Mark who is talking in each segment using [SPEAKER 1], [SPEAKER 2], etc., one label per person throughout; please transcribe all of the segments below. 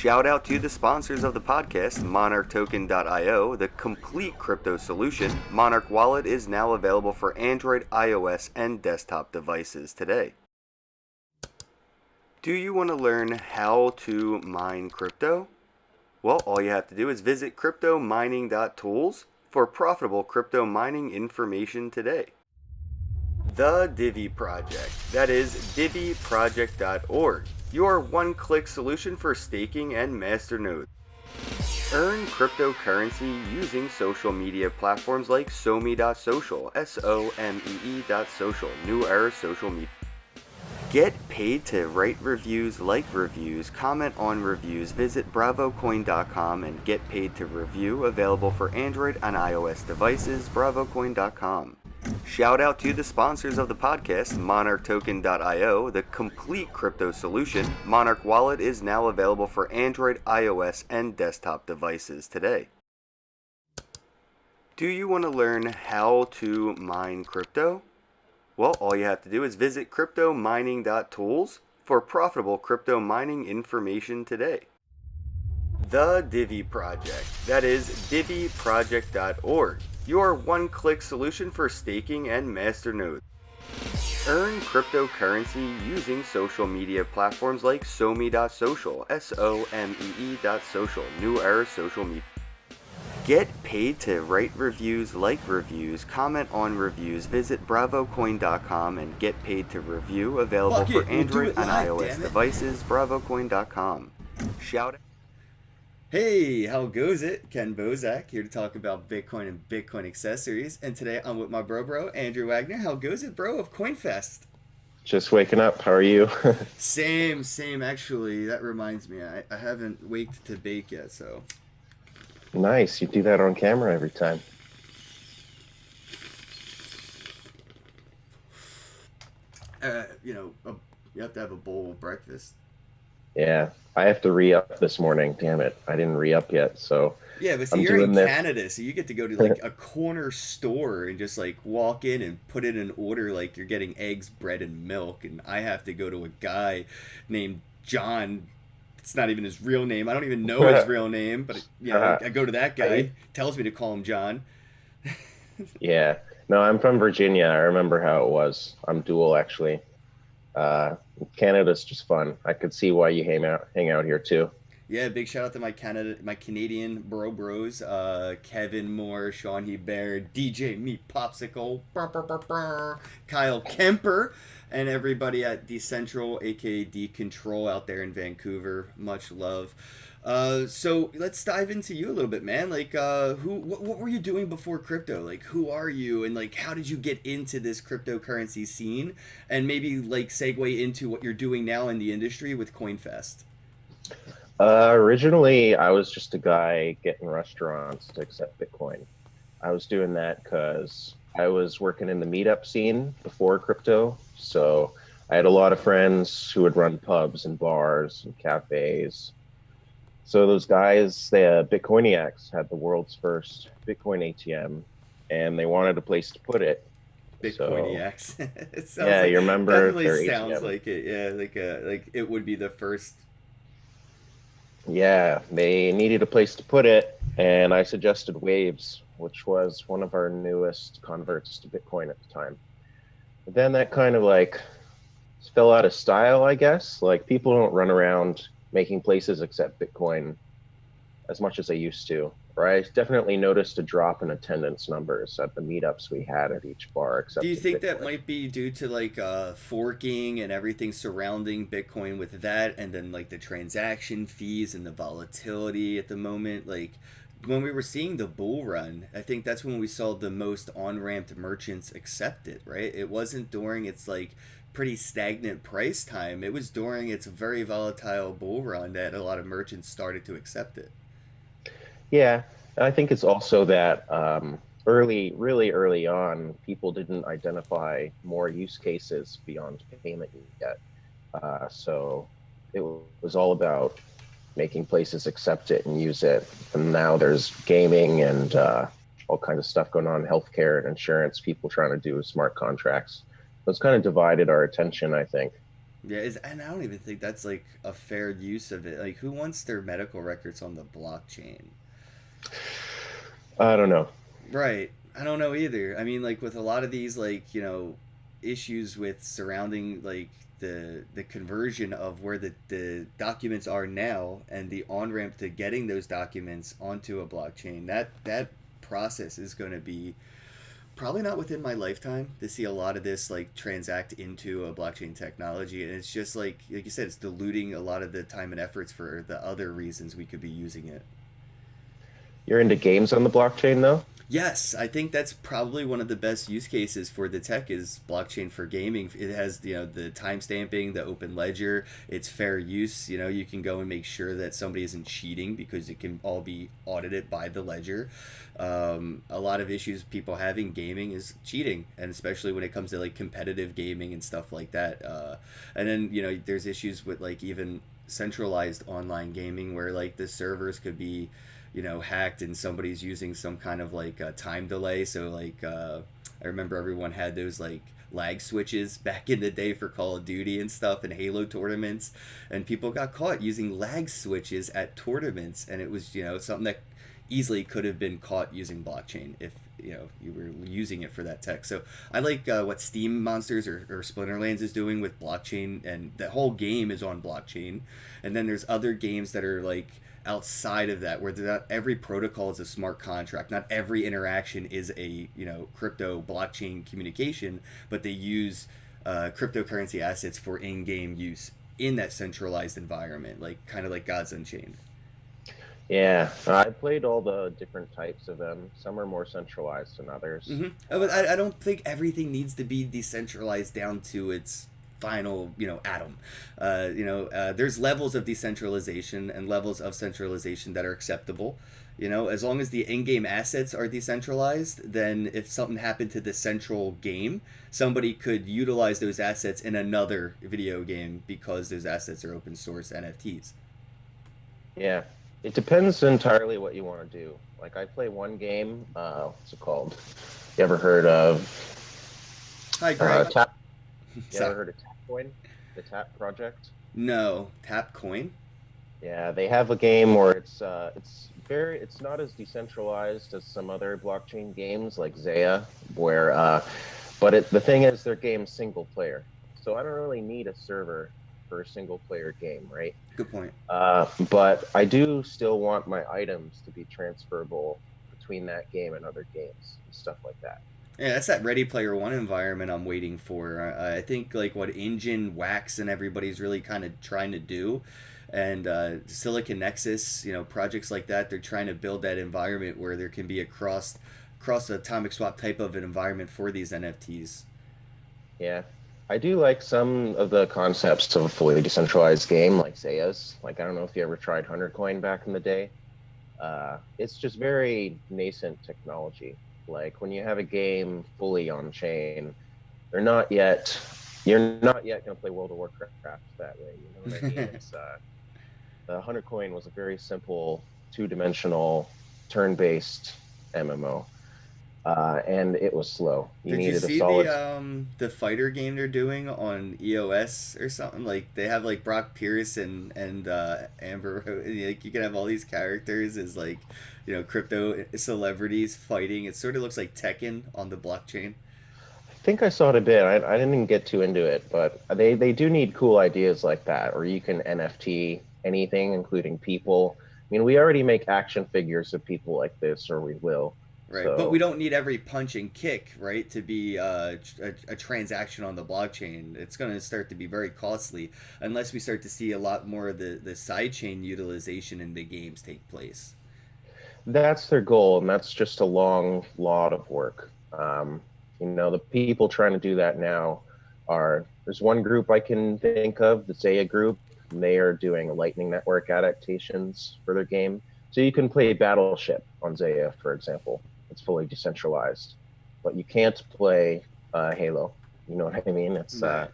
[SPEAKER 1] Shout out to the sponsors of the podcast, MonarchToken.io, the complete crypto solution. Monarch Wallet is now available for Android, iOS, and desktop devices today. Do you want to learn how to mine crypto? Well, all you have to do is visit cryptomining.tools for profitable crypto mining information today. The Divi Project, that is diviproject.org, your one-click solution for staking and masternodes. Earn cryptocurrency using social media platforms like Somee.social, SOMEE.social, New Era Social Media. Get paid to write reviews, like reviews, comment on reviews. Visit bravocoin.com and get paid to review. Available for Android and iOS devices, bravocoin.com. Shout out to the sponsors of the podcast, MonarchToken.io, the complete crypto solution. Monarch Wallet is now available for Android, iOS, and desktop devices today. Do you want to learn how to mine crypto? Well, all you have to do is visit cryptomining.tools for profitable crypto mining information today. The Divi Project, that is diviproject.org, your one-click solution for staking and masternodes. Earn cryptocurrency using social media platforms like Somee.social, SOMEE.social, New Era Social Media. Get paid to write reviews, like reviews, comment on reviews. Visit bravocoin.com and get paid to review. Available for Android and iOS devices, bravocoin.com. Shout out. Hey, how goes it? Ken Bozak here to talk about Bitcoin and Bitcoin accessories. And today I'm with my bro, Andrew Wagner. How goes it, bro, of CoinFest?
[SPEAKER 2] Just waking up. How are you?
[SPEAKER 1] Same. Actually, that reminds me. I haven't waked to bake yet, so...
[SPEAKER 2] Nice. You do that on camera every time.
[SPEAKER 1] You have to have a bowl of breakfast.
[SPEAKER 2] Yeah. I have to re-up this morning. Damn it. I didn't re-up yet, so...
[SPEAKER 1] Yeah, but see, you're in Canada, so you get to go to like a corner store and just like walk in and put in an order like you're getting eggs, bread, and milk. And I have to go to a guy named John. It's not even his real name. I don't even know his real name, but I go to that guy. Tells me to call him John.
[SPEAKER 2] Yeah. No, I'm from Virginia. I remember how it was. I'm dual, actually. Canada's just fun. I could see why you hang out here too.
[SPEAKER 1] Yeah, big shout out to my Canadian bros, Kevin Moore, Sean Hebert, DJ Me Popsicle, Kyle Kemper, and everybody at Decentral, aka D-Control out there in Vancouver. Much love. So let's dive into you a little bit, man. Like, what were you doing before crypto? Like, who are you, and like, how did you get into this cryptocurrency scene? And maybe like segue into what you're doing now in the industry with CoinFest.
[SPEAKER 2] Originally, I was just a guy getting restaurants to accept Bitcoin. I was doing that because I was working in the meetup scene before crypto. So I had a lot of friends who would run pubs and bars and cafes. So those guys, the Bitcoiniacs, had the world's first Bitcoin ATM, and they wanted a place to put it.
[SPEAKER 1] Bitcoiniacs.
[SPEAKER 2] Yeah, you remember?
[SPEAKER 1] Definitely sounds like it. Yeah, like it would be the first.
[SPEAKER 2] Yeah, they needed a place to put it, and I suggested Waves, which was one of our newest converts to Bitcoin at the time. But then that kind of like fell out of style, I guess. Like, people don't run around making places accept Bitcoin as much as they used to. Or I definitely noticed a drop in attendance numbers at the meetups we had at each bar.
[SPEAKER 1] Do you think that might be due to like forking and everything surrounding Bitcoin with that, and then like the transaction fees and the volatility at the moment? Like, when we were seeing the bull run, I think that's when we saw the most on-ramped merchants accept it, right? It wasn't during its like pretty stagnant price time. It was during its very volatile bull run that a lot of merchants started to accept it.
[SPEAKER 2] Yeah, I think it's also that really early on, people didn't identify more use cases beyond payment yet. So it was all about making places accept it and use it. And now there's gaming and all kinds of stuff going on, healthcare and insurance, people trying to do smart contracts. So it's kind of divided our attention, I think.
[SPEAKER 1] Yeah, and I don't even think that's like a fair use of it. Like, who wants their medical records on the blockchain?
[SPEAKER 2] I don't know.
[SPEAKER 1] Right. I don't know either. I mean, like with a lot of these, like issues with surrounding like the conversion of where the documents are now and the on ramp to getting those documents onto a blockchain. That process is going to be probably not within my lifetime to see a lot of this like transact into a blockchain technology, and it's just like you said, it's diluting a lot of the time and efforts for the other reasons we could be using it.
[SPEAKER 2] You're into games on the blockchain though?
[SPEAKER 1] Yes, I think that's probably one of the best use cases for the tech is blockchain for gaming. It has the timestamping, the open ledger. It's fair use. You can go and make sure that somebody isn't cheating because it can all be audited by the ledger. A lot of issues people have in gaming is cheating, and especially when it comes to like competitive gaming and stuff like that. And then there's issues with like even centralized online gaming where like the servers could be hacked and somebody's using some kind of like time delay. So like I remember everyone had those like lag switches back in the day for Call of Duty and stuff and Halo tournaments, and people got caught using lag switches at tournaments, and it was something that easily could have been caught using blockchain if you were using it for that tech. So I like what Steam Monsters or Splinterlands is doing with blockchain, and the whole game is on blockchain. And then there's other games that are like outside of that where not every protocol is a smart contract, not every interaction is a crypto blockchain communication, but they use cryptocurrency assets for in-game use in that centralized environment, like kind of like Gods Unchained.
[SPEAKER 2] Yeah, I played all the different types of them. Some are more centralized than others.
[SPEAKER 1] But I don't think everything needs to be decentralized down to its final atom. There's levels of decentralization and levels of centralization that are acceptable. As long as the in-game assets are decentralized, then if something happened to the central game, somebody could utilize those assets in another video game because those assets are open source NFTs.
[SPEAKER 2] Yeah, it depends entirely what you want to do. Like I play one game. What's it called? You ever heard of
[SPEAKER 1] Hi, Greg.
[SPEAKER 2] Tap? You ever
[SPEAKER 1] Sorry.
[SPEAKER 2] heard of Tapcoin? The Tap project?
[SPEAKER 1] No, tap coin.
[SPEAKER 2] Yeah, they have a game where it's not as decentralized as some other blockchain games like Zaya, where but the thing is their game's single player. So I don't really need a server for a single player game, right?
[SPEAKER 1] Good point.
[SPEAKER 2] But I do still want my items to be transferable between that game and other games and stuff like that.
[SPEAKER 1] Yeah, that's that Ready Player One environment I'm waiting for. I think like what Engine, Wax, and everybody's really kind of trying to do, and Silicon Nexus, projects like that, they're trying to build that environment where there can be a cross atomic swap type of an environment for these NFTs.
[SPEAKER 2] Yeah. I do like some of the concepts of a fully decentralized game like Zaya's. Like, I don't know if you ever tried 100 Coin back in the day. It's just very nascent technology. Like, when you have a game fully on chain, they're not yet, you're not yet going to play World of Warcraft that way. You know what I mean? The 100 Coin was a very simple, two-dimensional, turn-based MMO. And it was slow. You
[SPEAKER 1] Did you
[SPEAKER 2] needed a
[SPEAKER 1] see
[SPEAKER 2] solid.
[SPEAKER 1] the fighter game they're doing on EOS or something? Like they have like Brock Pierce and Amber. Like you can have all these characters as like crypto celebrities fighting. It sort of looks like Tekken on the blockchain.
[SPEAKER 2] I think I saw it a bit. I didn't get too into it, but they do need cool ideas like that, or you can NFT anything, including people. I mean, we already make action figures of people like this, or we will.
[SPEAKER 1] Right, but we
[SPEAKER 2] So
[SPEAKER 1] don't need every punch and kick, right, to be a transaction on the blockchain. It's going to start to be very costly unless we start to see a lot more of the sidechain utilization in the games take place.
[SPEAKER 2] that's their goal, and that's just a long lot of work. The people trying to do that now there's one group I can think of, the Zaya group, and they are doing Lightning Network adaptations for their game. So you can play Battleship on Zaya, for example. It's fully decentralized, but you can't play Halo. You know what I mean?
[SPEAKER 1] Right.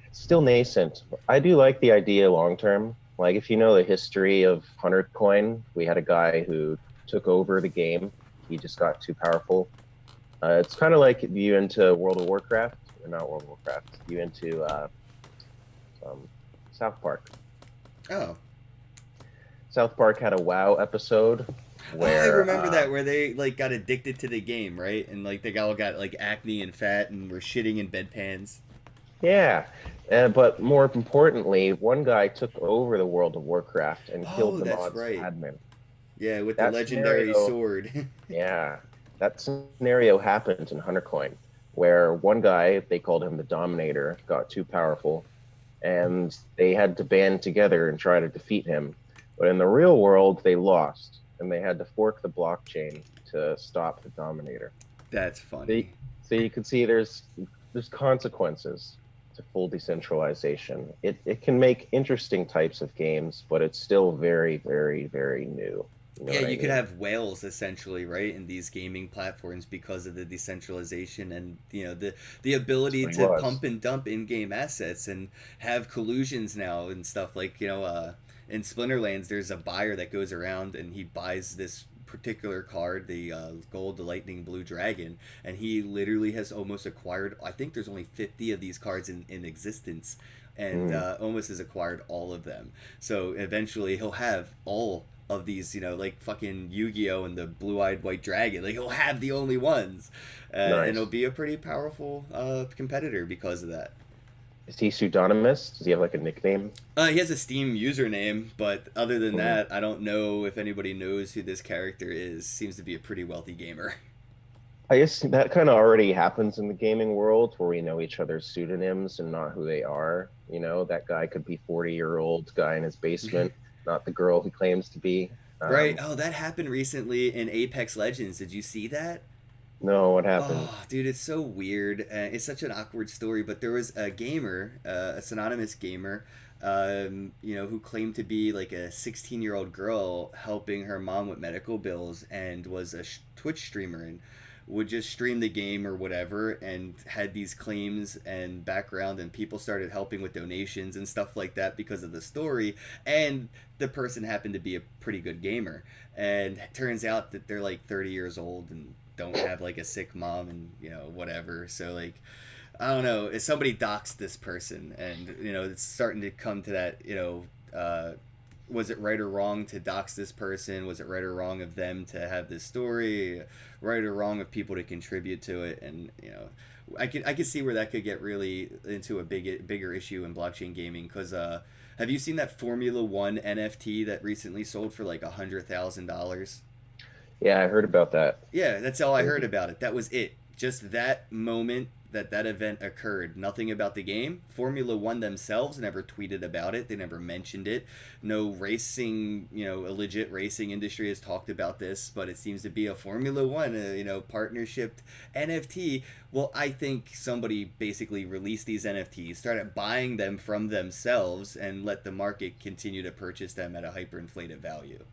[SPEAKER 2] It's still nascent. I do like the idea long term. Like if you know the history of 100 Coin, we had a guy who took over the game. He just got too powerful. It's kind of like you into World of Warcraft, or not World of Warcraft. You into South Park.
[SPEAKER 1] Oh.
[SPEAKER 2] South Park had a WoW episode
[SPEAKER 1] Oh, I
[SPEAKER 2] where
[SPEAKER 1] remember that where they like got addicted to the game, right? And like they all got like acne and fat and were shitting in bedpans.
[SPEAKER 2] yeah, but more importantly, one guy took over the World of Warcraft and killed
[SPEAKER 1] Oh,
[SPEAKER 2] the
[SPEAKER 1] that's
[SPEAKER 2] mod's
[SPEAKER 1] right.
[SPEAKER 2] admin.
[SPEAKER 1] Yeah, with the
[SPEAKER 2] That
[SPEAKER 1] legendary
[SPEAKER 2] scenario,
[SPEAKER 1] sword.
[SPEAKER 2] yeah, that scenario happened in HunterCoin, where one guy, they called him the Dominator, got too powerful, and they had to band together and try to defeat him. But in the real world, they lost, and they had to fork the blockchain to stop the Dominator.
[SPEAKER 1] That's
[SPEAKER 2] So you,
[SPEAKER 1] funny.
[SPEAKER 2] so you can see there's consequences to full decentralization. It can make interesting types of games, but it's still very, very, very new. You know
[SPEAKER 1] Yeah,
[SPEAKER 2] what I
[SPEAKER 1] you could
[SPEAKER 2] mean?
[SPEAKER 1] have whales essentially, right, in these gaming platforms because of the decentralization and the
[SPEAKER 2] That's
[SPEAKER 1] ability
[SPEAKER 2] what he
[SPEAKER 1] to
[SPEAKER 2] was.
[SPEAKER 1] pump and dump in-game assets and have collusions now and stuff like in Splinterlands. There's a buyer that goes around and he buys this particular card, the gold, the lightning blue dragon, and he literally has almost acquired. I think there's only 50 of these cards in existence, and
[SPEAKER 2] Mm,
[SPEAKER 1] almost has acquired all of them. So eventually he'll have all of these, like fucking Yu-Gi-Oh and the blue-eyed white dragon. Like he'll have the only ones, and he'll
[SPEAKER 2] nice.
[SPEAKER 1] be a pretty powerful competitor because of that.
[SPEAKER 2] Is he pseudonymous? Does he have like a nickname?
[SPEAKER 1] He has a Steam username, but other than
[SPEAKER 2] Mm.
[SPEAKER 1] that, I don't know if anybody knows who this character is. Seems to be a pretty wealthy gamer.
[SPEAKER 2] I guess that kind of already happens in the gaming world where we know each other's pseudonyms and not who they are. You know, that guy could be 40-year-old guy in his basement, not the girl he claims to be.
[SPEAKER 1] Right. Oh, that happened recently in Apex Legends. Did you see that?
[SPEAKER 2] No, what happened?
[SPEAKER 1] Oh, dude, it's so weird. It's such an awkward story. But there was a gamer, a synonymous gamer, who claimed to be like a 16-year-old girl helping her mom with medical bills, and was a Twitch streamer and would just stream the game or whatever, and had these claims and background, and people started helping with donations and stuff like that because of the story. And the person happened to be a pretty good gamer, and it turns out that they're like 30 years old and don't have like a sick mom and whatever. So like, I don't know, if somebody doxed this person, and it's starting to come to that, was it right or wrong to dox this person? Was it right or wrong of them to have this story? Right or wrong of people to contribute to it? And I could see where that could get really into a bigger issue in blockchain gaming. Because have you seen that Formula One NFT that recently sold for like $100,000?
[SPEAKER 2] Yeah, I heard about that.
[SPEAKER 1] Yeah, that's all I heard about it. That was it. Just that moment that event occurred. Nothing about the game. Formula One themselves never tweeted about it. They never mentioned it. No racing, a legit racing industry has talked about this, but it seems to be a Formula One, partnership NFT. Well, I think somebody basically released these NFTs, started buying them from themselves, and let the market continue to purchase them at a hyperinflated value.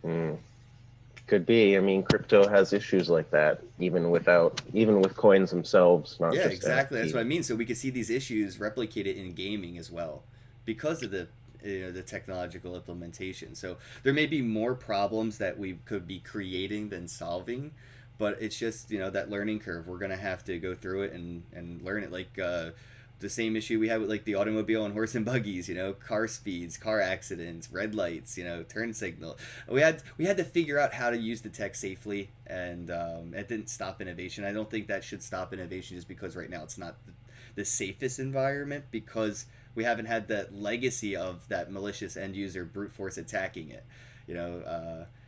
[SPEAKER 2] Mm. Could be. I mean, crypto has issues like that, even with coins themselves, not
[SPEAKER 1] Yeah,
[SPEAKER 2] just
[SPEAKER 1] exactly. That's what I
[SPEAKER 2] NFTs.
[SPEAKER 1] mean. So we could see these issues replicated in gaming as well, because of the technological implementation. So there may be more problems that we could be creating than solving, but it's just that learning curve. We're gonna have to go through it and learn it. Like the same issue we had with like the automobile and horse and buggies. Car speeds, car accidents, red lights. Turn signal. We had to figure out how to use the tech safely, and it didn't stop innovation. I don't think that should stop innovation just because right now it's not the safest environment, because we haven't had that legacy of that malicious end user brute force attacking it.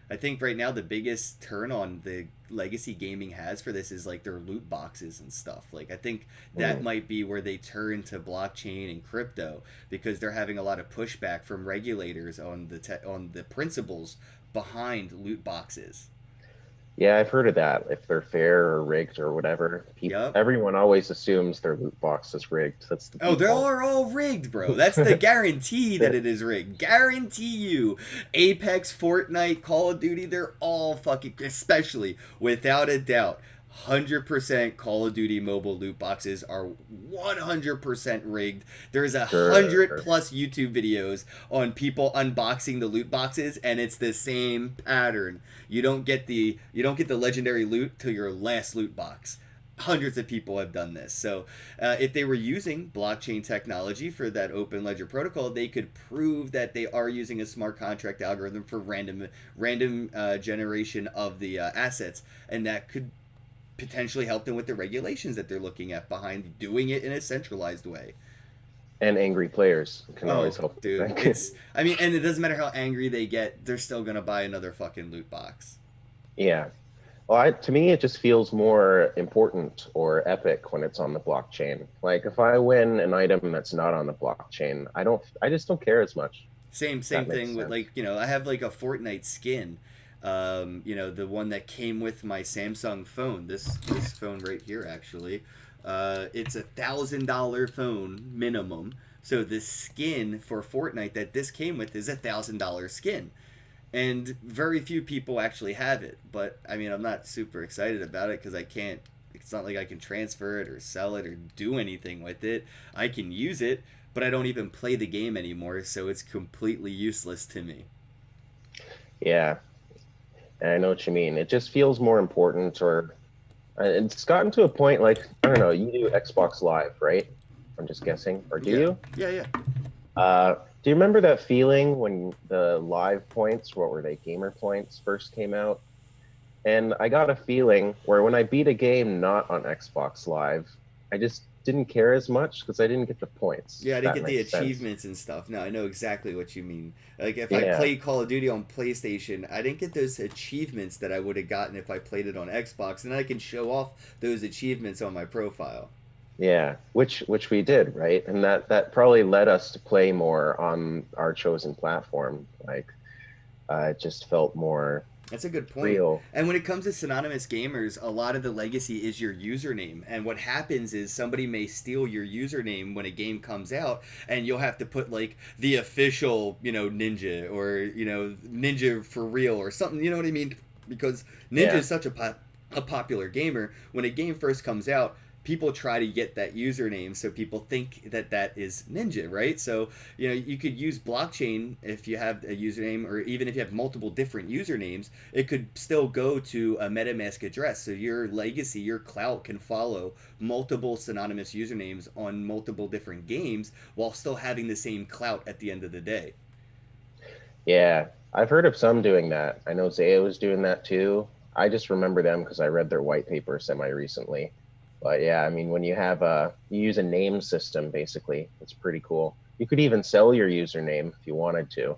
[SPEAKER 1] I think right now the biggest turn on the legacy gaming has for this is like their loot boxes and stuff. Like I think that
[SPEAKER 2] Mm.
[SPEAKER 1] might be where they turn to blockchain and crypto, because they're having a lot of pushback from regulators on the principles behind loot boxes.
[SPEAKER 2] Yeah, I've heard of that. If they're fair or rigged or whatever,
[SPEAKER 1] Yep.
[SPEAKER 2] everyone always assumes their loot box is rigged. That's the
[SPEAKER 1] Oh, they
[SPEAKER 2] default.
[SPEAKER 1] are all rigged, bro. That's the guarantee that it is rigged. Guarantee you. Apex, Fortnite, Call of Duty, they're all fucking, especially, without a doubt, 100% Call of Duty mobile loot boxes are 100% rigged. There's a hundred
[SPEAKER 2] Sure.
[SPEAKER 1] plus YouTube videos on people unboxing the loot boxes, and it's the same pattern. You don't get the legendary loot till your last loot box. hundreds of people have done this. So if they were using blockchain technology for that open ledger protocol, they could prove that they are using a smart contract algorithm for random generation of the assets, and that could potentially help them with the regulations that they're looking at behind doing it in a centralized way.
[SPEAKER 2] And angry players can always
[SPEAKER 1] Oh,
[SPEAKER 2] help.
[SPEAKER 1] dude, it's I mean, and it doesn't matter how angry they get, they're still gonna buy another fucking loot box.
[SPEAKER 2] Yeah. Well, to me, it just feels more important or epic when it's on the blockchain. Like if I win an item that's not on the blockchain, I just don't care as much. If
[SPEAKER 1] Same
[SPEAKER 2] that makes
[SPEAKER 1] thing with,
[SPEAKER 2] sense.
[SPEAKER 1] like, I have like a Fortnite skin, the one that came with my Samsung phone. This phone right here, actually, it's $1,000 phone minimum. So this skin for Fortnite that this came with is $1,000 skin, and very few people actually have it. But I mean, I'm not super excited about it because I can't. It's not like I can transfer it or sell it or do anything with it. I can use it, but I don't even play the game anymore, so it's completely useless to me.
[SPEAKER 2] Yeah, and I know what you mean. It just feels more important, or it's gotten to a point like, I don't know, you do Xbox Live, right? I'm just guessing, or do
[SPEAKER 1] Yeah,
[SPEAKER 2] you?
[SPEAKER 1] yeah, yeah.
[SPEAKER 2] Do you remember that feeling when the live points, what were they, gamer points, first came out? And I got a feeling where when I beat a game not on Xbox Live, I just didn't care as much because I didn't get the points,
[SPEAKER 1] Yeah, I
[SPEAKER 2] if
[SPEAKER 1] didn't
[SPEAKER 2] that
[SPEAKER 1] get the
[SPEAKER 2] makes sense.
[SPEAKER 1] achievements and stuff. No, I know exactly what you mean. Like if I
[SPEAKER 2] Yeah,
[SPEAKER 1] played Call of Duty on PlayStation, I didn't get those achievements that I would have gotten if I played it on Xbox, and I can show off those achievements on my profile.
[SPEAKER 2] yeah, which we did, right? And that probably led us to play more on our chosen platform. Like, it just felt more
[SPEAKER 1] That's a good point.
[SPEAKER 2] real.
[SPEAKER 1] And when it comes to synonymous gamers, a lot of the legacy is your username. And what happens is somebody may steal your username when a game comes out, and you'll have to put like the official, Ninja, or Ninja for real or something. You know what I mean? Because Ninja
[SPEAKER 2] Yeah,
[SPEAKER 1] is such a popular gamer. When a game first comes out, people try to get that username so people think that that is Ninja, right? So you could use blockchain if you have a username, or even if you have multiple different usernames, it could still go to a MetaMask address. So your legacy, your clout can follow multiple synonymous usernames on multiple different games while still having the same clout at the end of the day.
[SPEAKER 2] yeah. I've heard of some doing that. I know Zaya was doing that too. I just remember them because I read their white paper semi recently. But yeah, I mean, when you use a name system, basically, it's pretty cool. You could even sell your username if you wanted to.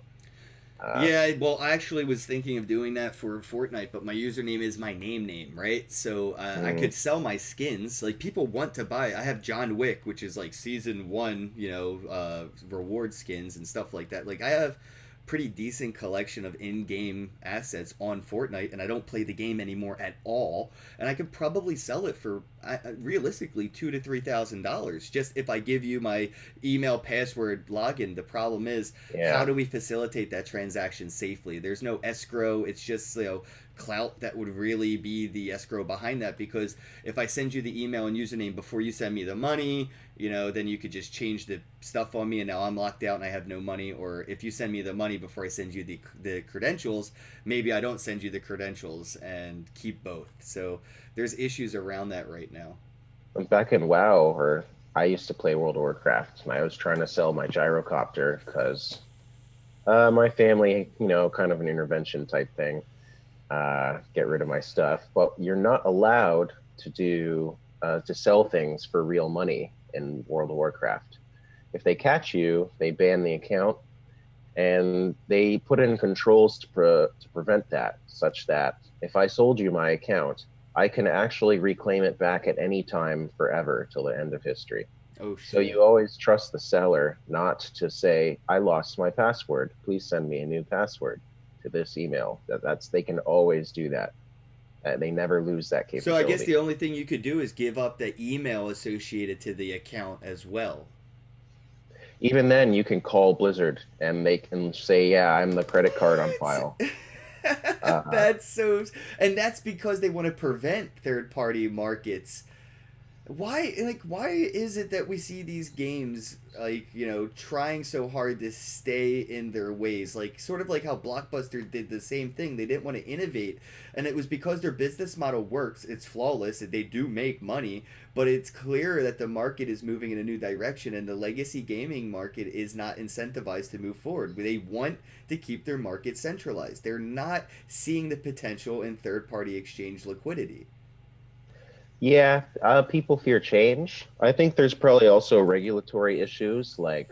[SPEAKER 2] Uh,
[SPEAKER 1] Yeah, well, I actually was thinking of doing that for Fortnite, but my username is my name, right? So I
[SPEAKER 2] mm,
[SPEAKER 1] could sell my skins. Like, people want to buy. I have John Wick, which is like season one, reward skins and stuff like that. Like, I have pretty decent collection of in-game assets on Fortnite, and I don't play the game anymore at all. And I could probably sell it for realistically $2,000 to $3,000 just if I give you my email password login. The problem is, how
[SPEAKER 2] yeah,
[SPEAKER 1] do we facilitate that transaction safely? There's no escrow. It's just clout that would really be the escrow behind that, because if I send you the email and username before you send me the money, then you could just change the stuff on me, and now I'm locked out and I have no money. Or if you send me the money before I send you the credentials, maybe I don't send you the credentials and keep both. So there's issues around that right now.
[SPEAKER 2] back in WoW, or I used to play World of Warcraft, and I was trying to sell my gyrocopter because my family, kind of an intervention type thing, get rid of my stuff. But you're not allowed to sell things for real money in World of Warcraft. If they catch you, they ban the account, and they put in controls to prevent that, such that if I sold you my account, I can actually reclaim it back at any time forever till the end of history.
[SPEAKER 1] Oh
[SPEAKER 2] So
[SPEAKER 1] shit.
[SPEAKER 2] you always trust the seller not to say, I lost my password. Please send me a new password to this email. They can always do that. They never lose that
[SPEAKER 1] So I guess
[SPEAKER 2] capability.
[SPEAKER 1] the only thing you could do is give up the email associated to the account as well.
[SPEAKER 2] Even then, you can call Blizzard and they can say, yeah, I'm the credit card on
[SPEAKER 1] What?
[SPEAKER 2] file. Uh,
[SPEAKER 1] That's so, and that's because they want to prevent third party markets. Why is it that we see these games like, trying so hard to stay in their ways, like sort of like how Blockbuster did the same thing. They didn't want to innovate, and it was because their business model works. It's flawless and they do make money, but it's clear that the market is moving in a new direction, and the legacy gaming market is not incentivized to move forward. They want to keep their market centralized. They're not seeing the potential in third party exchange liquidity.
[SPEAKER 2] Yeah, people fear change. I think there's probably also regulatory issues, like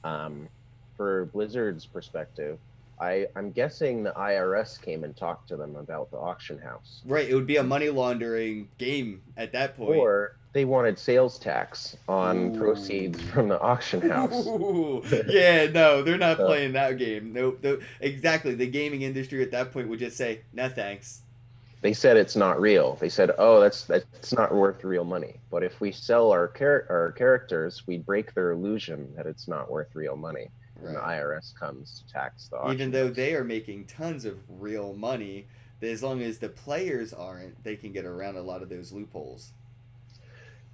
[SPEAKER 2] um, for Blizzard's perspective. I'm guessing the IRS came and talked to them about the auction house,
[SPEAKER 1] Right, it would be a money laundering game at that point.
[SPEAKER 2] or they wanted sales tax on proceeds
[SPEAKER 1] Ooh.
[SPEAKER 2] from the auction house.
[SPEAKER 1] Ooh. Yeah, no, they're not
[SPEAKER 2] So
[SPEAKER 1] playing that game. Nope, nope. Exactly. The gaming industry at that point would just say, "No thanks."
[SPEAKER 2] they said it's not real. They said, "Oh, that's not worth real money." But if we sell our characters, we break their illusion that it's not worth real money, and the
[SPEAKER 1] Right.
[SPEAKER 2] IRS comes to tax the
[SPEAKER 1] Even
[SPEAKER 2] auction
[SPEAKER 1] though
[SPEAKER 2] house.
[SPEAKER 1] they are making tons of real money, as long as the players aren't, they can get around a lot of those loopholes.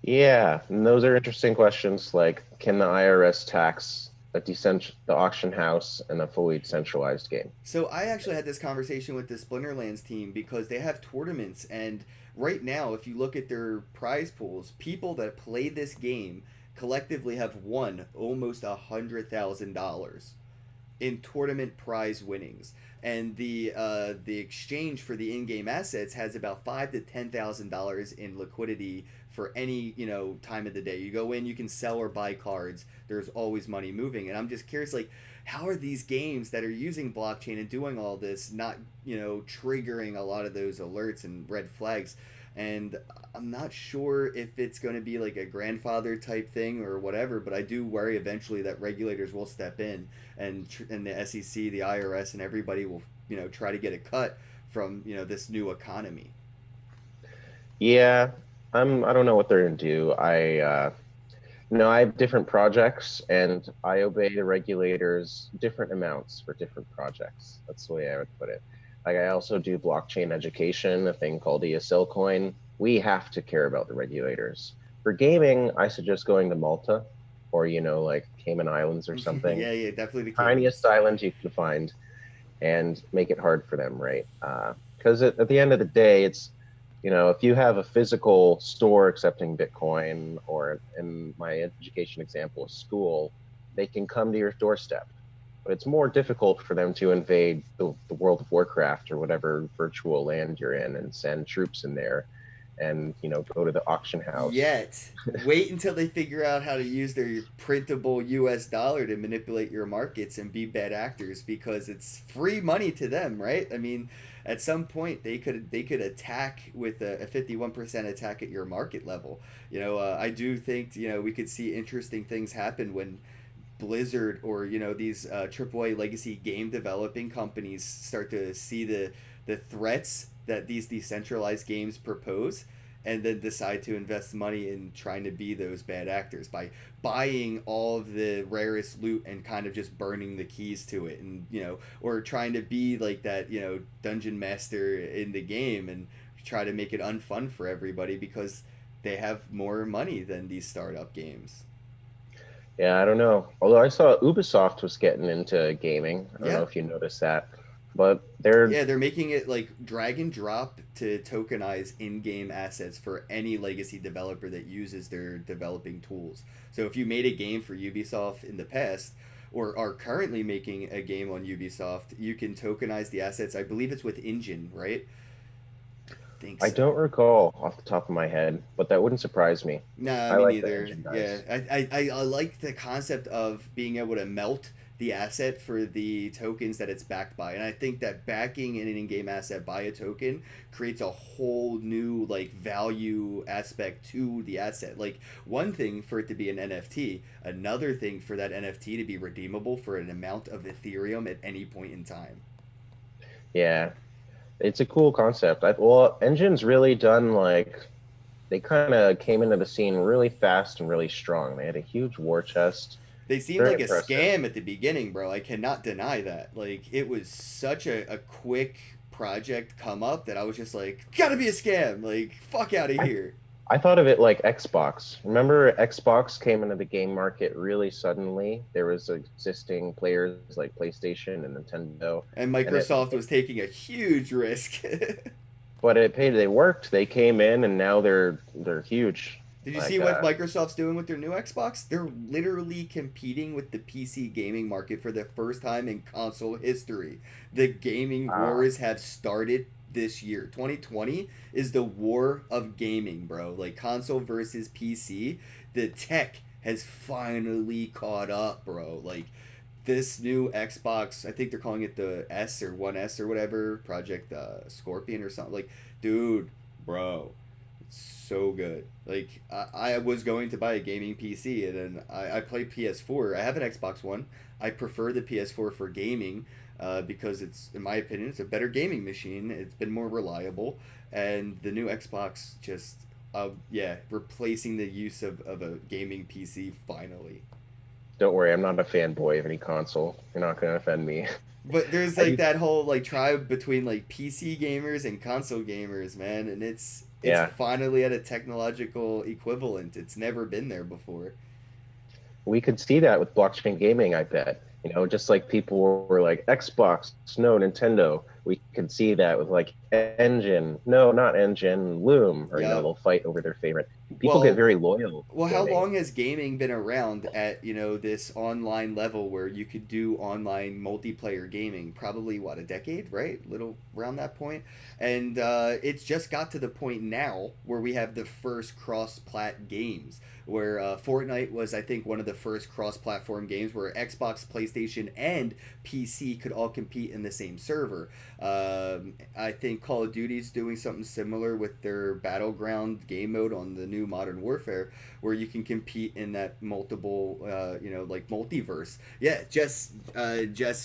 [SPEAKER 2] Yeah, and those are interesting questions. Like, can the IRS tax the auction house and a fully decentralized game?
[SPEAKER 1] So I actually had this conversation with the Splinterlands team because they have tournaments, and right now, if you look at their prize pools, people that play this game collectively have won almost $100,000 in tournament prize winnings, and the exchange for the in-game assets has about $5,000 to $10,000 in liquidity for any time of the day. You go in, you can sell or buy cards. There's always money moving, and I'm just curious, like, how are these games that are using blockchain and doing all this not triggering a lot of those alerts and red flags? And I'm not sure if it's going to be like a grandfather type thing or whatever, but I do worry eventually that regulators will step in, and the SEC, the IRS, and everybody will try to get a cut from this new economy.
[SPEAKER 2] Yeah, I don't know what they're gonna do. I have different projects and I obey the regulators different amounts for different projects. That's the way I would put it. Like I also do blockchain education, a thing called ESL coin. We have to care about the regulators. For gaming, I suggest going to Malta or, like Cayman Islands or something.
[SPEAKER 1] Yeah, yeah, definitely the
[SPEAKER 2] Tiniest
[SPEAKER 1] Caymans.
[SPEAKER 2] island you can find and make it hard for them, right? Because at the end of the day, it's if you have a physical store accepting Bitcoin, or in my education example, a school, they can come to your doorstep. But it's more difficult for them to invade the World of Warcraft or whatever virtual land you're in and send troops in there and go to the auction house.
[SPEAKER 1] Yet, wait until they figure out how to use their printable US dollar to manipulate your markets and be bad actors, because it's free money to them, right? I mean, at some point they could attack with a 51% attack at your market level. I do think we could see interesting things happen when Blizzard or these AAA legacy game developing companies start to see the threats that these decentralized games propose, and then decide to invest money in trying to be those bad actors by buying all of the rarest loot and kind of just burning the keys to it, and or trying to be like that dungeon master in the game and try to make it unfun for everybody because they have more money than these startup games.
[SPEAKER 2] Yeah, I don't know. Although I saw Ubisoft was getting into gaming. I don't know
[SPEAKER 1] Yeah.
[SPEAKER 2] if you noticed that, but they're
[SPEAKER 1] Yeah, they're making it like drag and drop to tokenize in-game assets for any legacy developer that uses their developing tools. So if you made a game for Ubisoft in the past or are currently making a game on Ubisoft, you can tokenize the assets. I believe it's with Engine, right? I think
[SPEAKER 2] I
[SPEAKER 1] so.
[SPEAKER 2] don't recall off the top of my head, but that wouldn't surprise me.
[SPEAKER 1] Nah,
[SPEAKER 2] I
[SPEAKER 1] me
[SPEAKER 2] like the
[SPEAKER 1] neither.
[SPEAKER 2] engine
[SPEAKER 1] Yeah,
[SPEAKER 2] guys.
[SPEAKER 1] I like the concept of being able to melt the asset for the tokens that it's backed by, and I think that backing an in-game asset by a token creates a whole new like value aspect to the asset. Like one thing for it to be an NFT, another thing for that NFT to be redeemable for an amount of Ethereum at any point in time.
[SPEAKER 2] Yeah, it's a cool concept. Well, engine's really done like they kind of came into the scene really fast and really strong. They had a huge war chest.
[SPEAKER 1] They seemed
[SPEAKER 2] Very
[SPEAKER 1] like a
[SPEAKER 2] impressive.
[SPEAKER 1] scam at the beginning, bro. I cannot deny that. Like it was such a quick project come up that I was just like, gotta be a scam. Like fuck out of
[SPEAKER 2] I
[SPEAKER 1] here.
[SPEAKER 2] I thought of it like Xbox. Remember, Xbox came into the game market really suddenly. There was existing players like PlayStation and Nintendo,
[SPEAKER 1] And
[SPEAKER 2] and
[SPEAKER 1] Microsoft was taking a huge risk.
[SPEAKER 2] but it paid. They worked. They came in, and now they're huge.
[SPEAKER 1] Did you see
[SPEAKER 2] Like,
[SPEAKER 1] what Microsoft's doing with their new Xbox? They're literally competing with the PC gaming market for the first time in console history. The gaming
[SPEAKER 2] uh,
[SPEAKER 1] wars have started this year. 2020 is the war of gaming, bro. Like console versus PC. The tech has finally caught up, bro. Like this new Xbox, I think they're calling it the S or 1S or whatever, Project Scorpion or something. Like, dude, bro, so good. Like I was going to buy a gaming PC and then I play PS4. I have an Xbox One. I prefer the PS4 for gaming because it's, in my opinion, it's a better gaming machine. It's been more reliable, and the new Xbox just, yeah, replacing the use of a gaming PC finally.
[SPEAKER 2] don't worry, I'm not a fanboy of any console. You're not gonna offend me.
[SPEAKER 1] But there's
[SPEAKER 2] I
[SPEAKER 1] like
[SPEAKER 2] do,
[SPEAKER 1] that whole like tribe between like PC gamers and console gamers, man, and it's
[SPEAKER 2] yeah.
[SPEAKER 1] finally at a technological equivalent. It's never been there before.
[SPEAKER 2] We could see that with blockchain gaming, I bet. Just like people were like Xbox, no, Nintendo. We could see that with like Engine, no, not Engine, Loom, or
[SPEAKER 1] Yeah.
[SPEAKER 2] they'll fight over their favorite. People get
[SPEAKER 1] Well,
[SPEAKER 2] very loyal
[SPEAKER 1] well,
[SPEAKER 2] to
[SPEAKER 1] how
[SPEAKER 2] gaming.
[SPEAKER 1] long has gaming been around at this online level where you could do online multiplayer gaming? Probably what, a decade, right? Little around that point, and it's just got to the point now where we have the first cross-plat games. Where Fortnite was, I think, one of the first cross-platform games where Xbox, PlayStation, and PC could all compete in the same server. I think Call of Duty's doing something similar with their Battleground game mode on the new Modern Warfare, where you can compete in that multiple, like multiverse. Yeah, just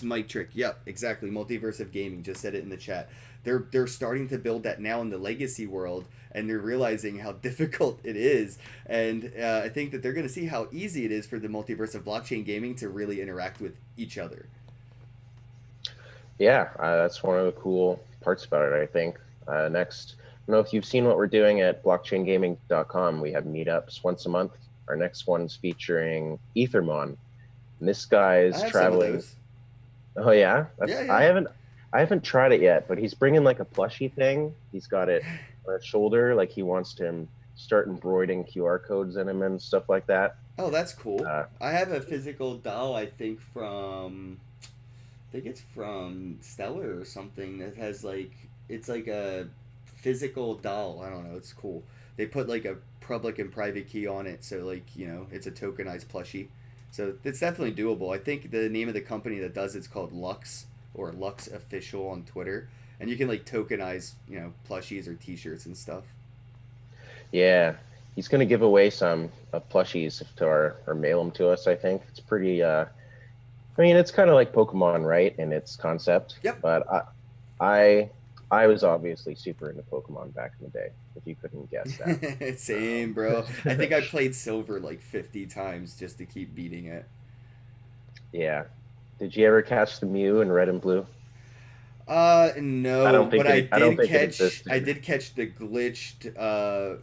[SPEAKER 1] Mike Trick. Yep, exactly. Multiverse of gaming. Just said it in the chat. They're starting to build that now in the legacy world, and they're realizing how difficult it is. And I think that they're going to see how easy it is for the multiverse of blockchain gaming to really interact with each other.
[SPEAKER 2] Yeah, that's one of the cool parts about it, I think. Next, I don't know if you've seen what we're doing at blockchaingaming.com. We have meetups once a month. Our next one's featuring Ethermon. And this guy
[SPEAKER 1] I
[SPEAKER 2] is
[SPEAKER 1] have some of
[SPEAKER 2] traveling.
[SPEAKER 1] those.
[SPEAKER 2] Oh yeah,
[SPEAKER 1] Yeah,
[SPEAKER 2] that's
[SPEAKER 1] yeah.
[SPEAKER 2] I haven't tried it yet, but he's bringing like a plushie thing. He's got it on his shoulder, like he wants to start embroidering QR codes in him and stuff like that.
[SPEAKER 1] Oh, that's cool.
[SPEAKER 2] Uh,
[SPEAKER 1] I have a physical doll. I think it's from Stellar or something that has like it's like a physical doll. I don't know. It's cool. They put like a public and private key on it, so like it's a tokenized plushie. So it's definitely doable. I think the name of the company that does it's called Lux or Lux Official on Twitter, and you can like tokenize plushies or T-shirts and stuff.
[SPEAKER 2] yeah, he's gonna give away some plushies to our or mail them to us. I think it's pretty. I mean, it's kind of like Pokemon, right, in its concept.
[SPEAKER 1] Yep.
[SPEAKER 2] But I, I was obviously super into Pokemon back in the day. If you couldn't guess that.
[SPEAKER 1] Same, bro. I think I played Silver like 50 times just to keep beating it.
[SPEAKER 2] Yeah. Did you ever catch the Mew in Red and Blue?
[SPEAKER 1] No, but
[SPEAKER 2] I don't think it
[SPEAKER 1] I
[SPEAKER 2] existed.
[SPEAKER 1] did catch the glitched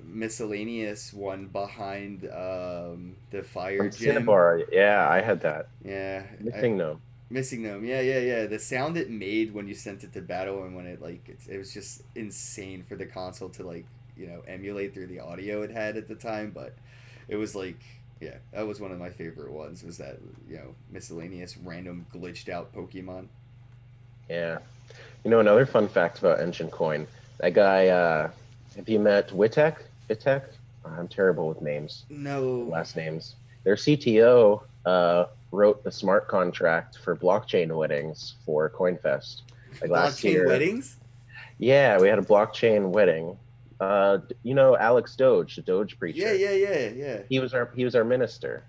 [SPEAKER 1] miscellaneous one behind the fire
[SPEAKER 2] From
[SPEAKER 1] gym.
[SPEAKER 2] Cinnabar, yeah, I had that.
[SPEAKER 1] Yeah,
[SPEAKER 2] Missing no.
[SPEAKER 1] missing them. Yeah, yeah, yeah. The sound it made when you sent it to battle and when it was just insane for the console to like emulate through the audio it had at the time. But it was like, yeah, that was one of my favorite ones. Was that miscellaneous random glitched out Pokemon?
[SPEAKER 2] Yeah. Another fun fact about Engine Coin. That guy, have you met Witek? Vitek? I'm terrible with names,
[SPEAKER 1] No.
[SPEAKER 2] last names. Their CTO wrote the smart contract for blockchain weddings for CoinFest. Like last
[SPEAKER 1] Blockchain
[SPEAKER 2] year,
[SPEAKER 1] weddings?
[SPEAKER 2] yeah, we had a blockchain wedding. Alex Doge, the Doge
[SPEAKER 1] Yeah,
[SPEAKER 2] preacher.
[SPEAKER 1] yeah, yeah, yeah.
[SPEAKER 2] He was our minister.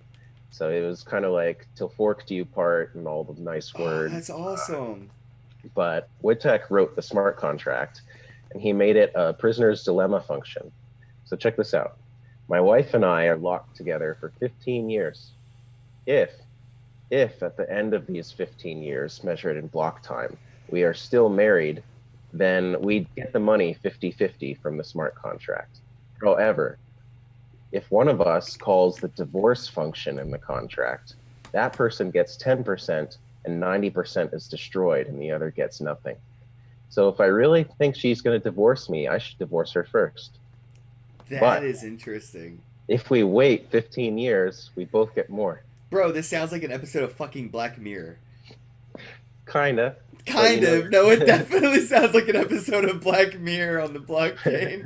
[SPEAKER 2] So it was kind of like till fork do you part and all the nice
[SPEAKER 1] Oh, that's
[SPEAKER 2] words.
[SPEAKER 1] awesome.
[SPEAKER 2] But Witek wrote the smart contract and he made it a prisoner's dilemma function. So check this out. My wife and I are locked together for 15 years. If, if at the end of these 15 years, measured in block time, we are still married, then we get the money 50-50 from the smart contract. However, If one of us calls the divorce function in the contract, that person gets 10% and 90% is destroyed and the other gets nothing. So if I really think she's going to divorce me, I should divorce her first.
[SPEAKER 1] That
[SPEAKER 2] But
[SPEAKER 1] is interesting.
[SPEAKER 2] if we wait 15 years, we both get more.
[SPEAKER 1] Bro, this sounds like an episode of fucking Black Mirror.
[SPEAKER 2] Kinda. But
[SPEAKER 1] Kind of. No, it definitely sounds like an episode of Black Mirror on the blockchain.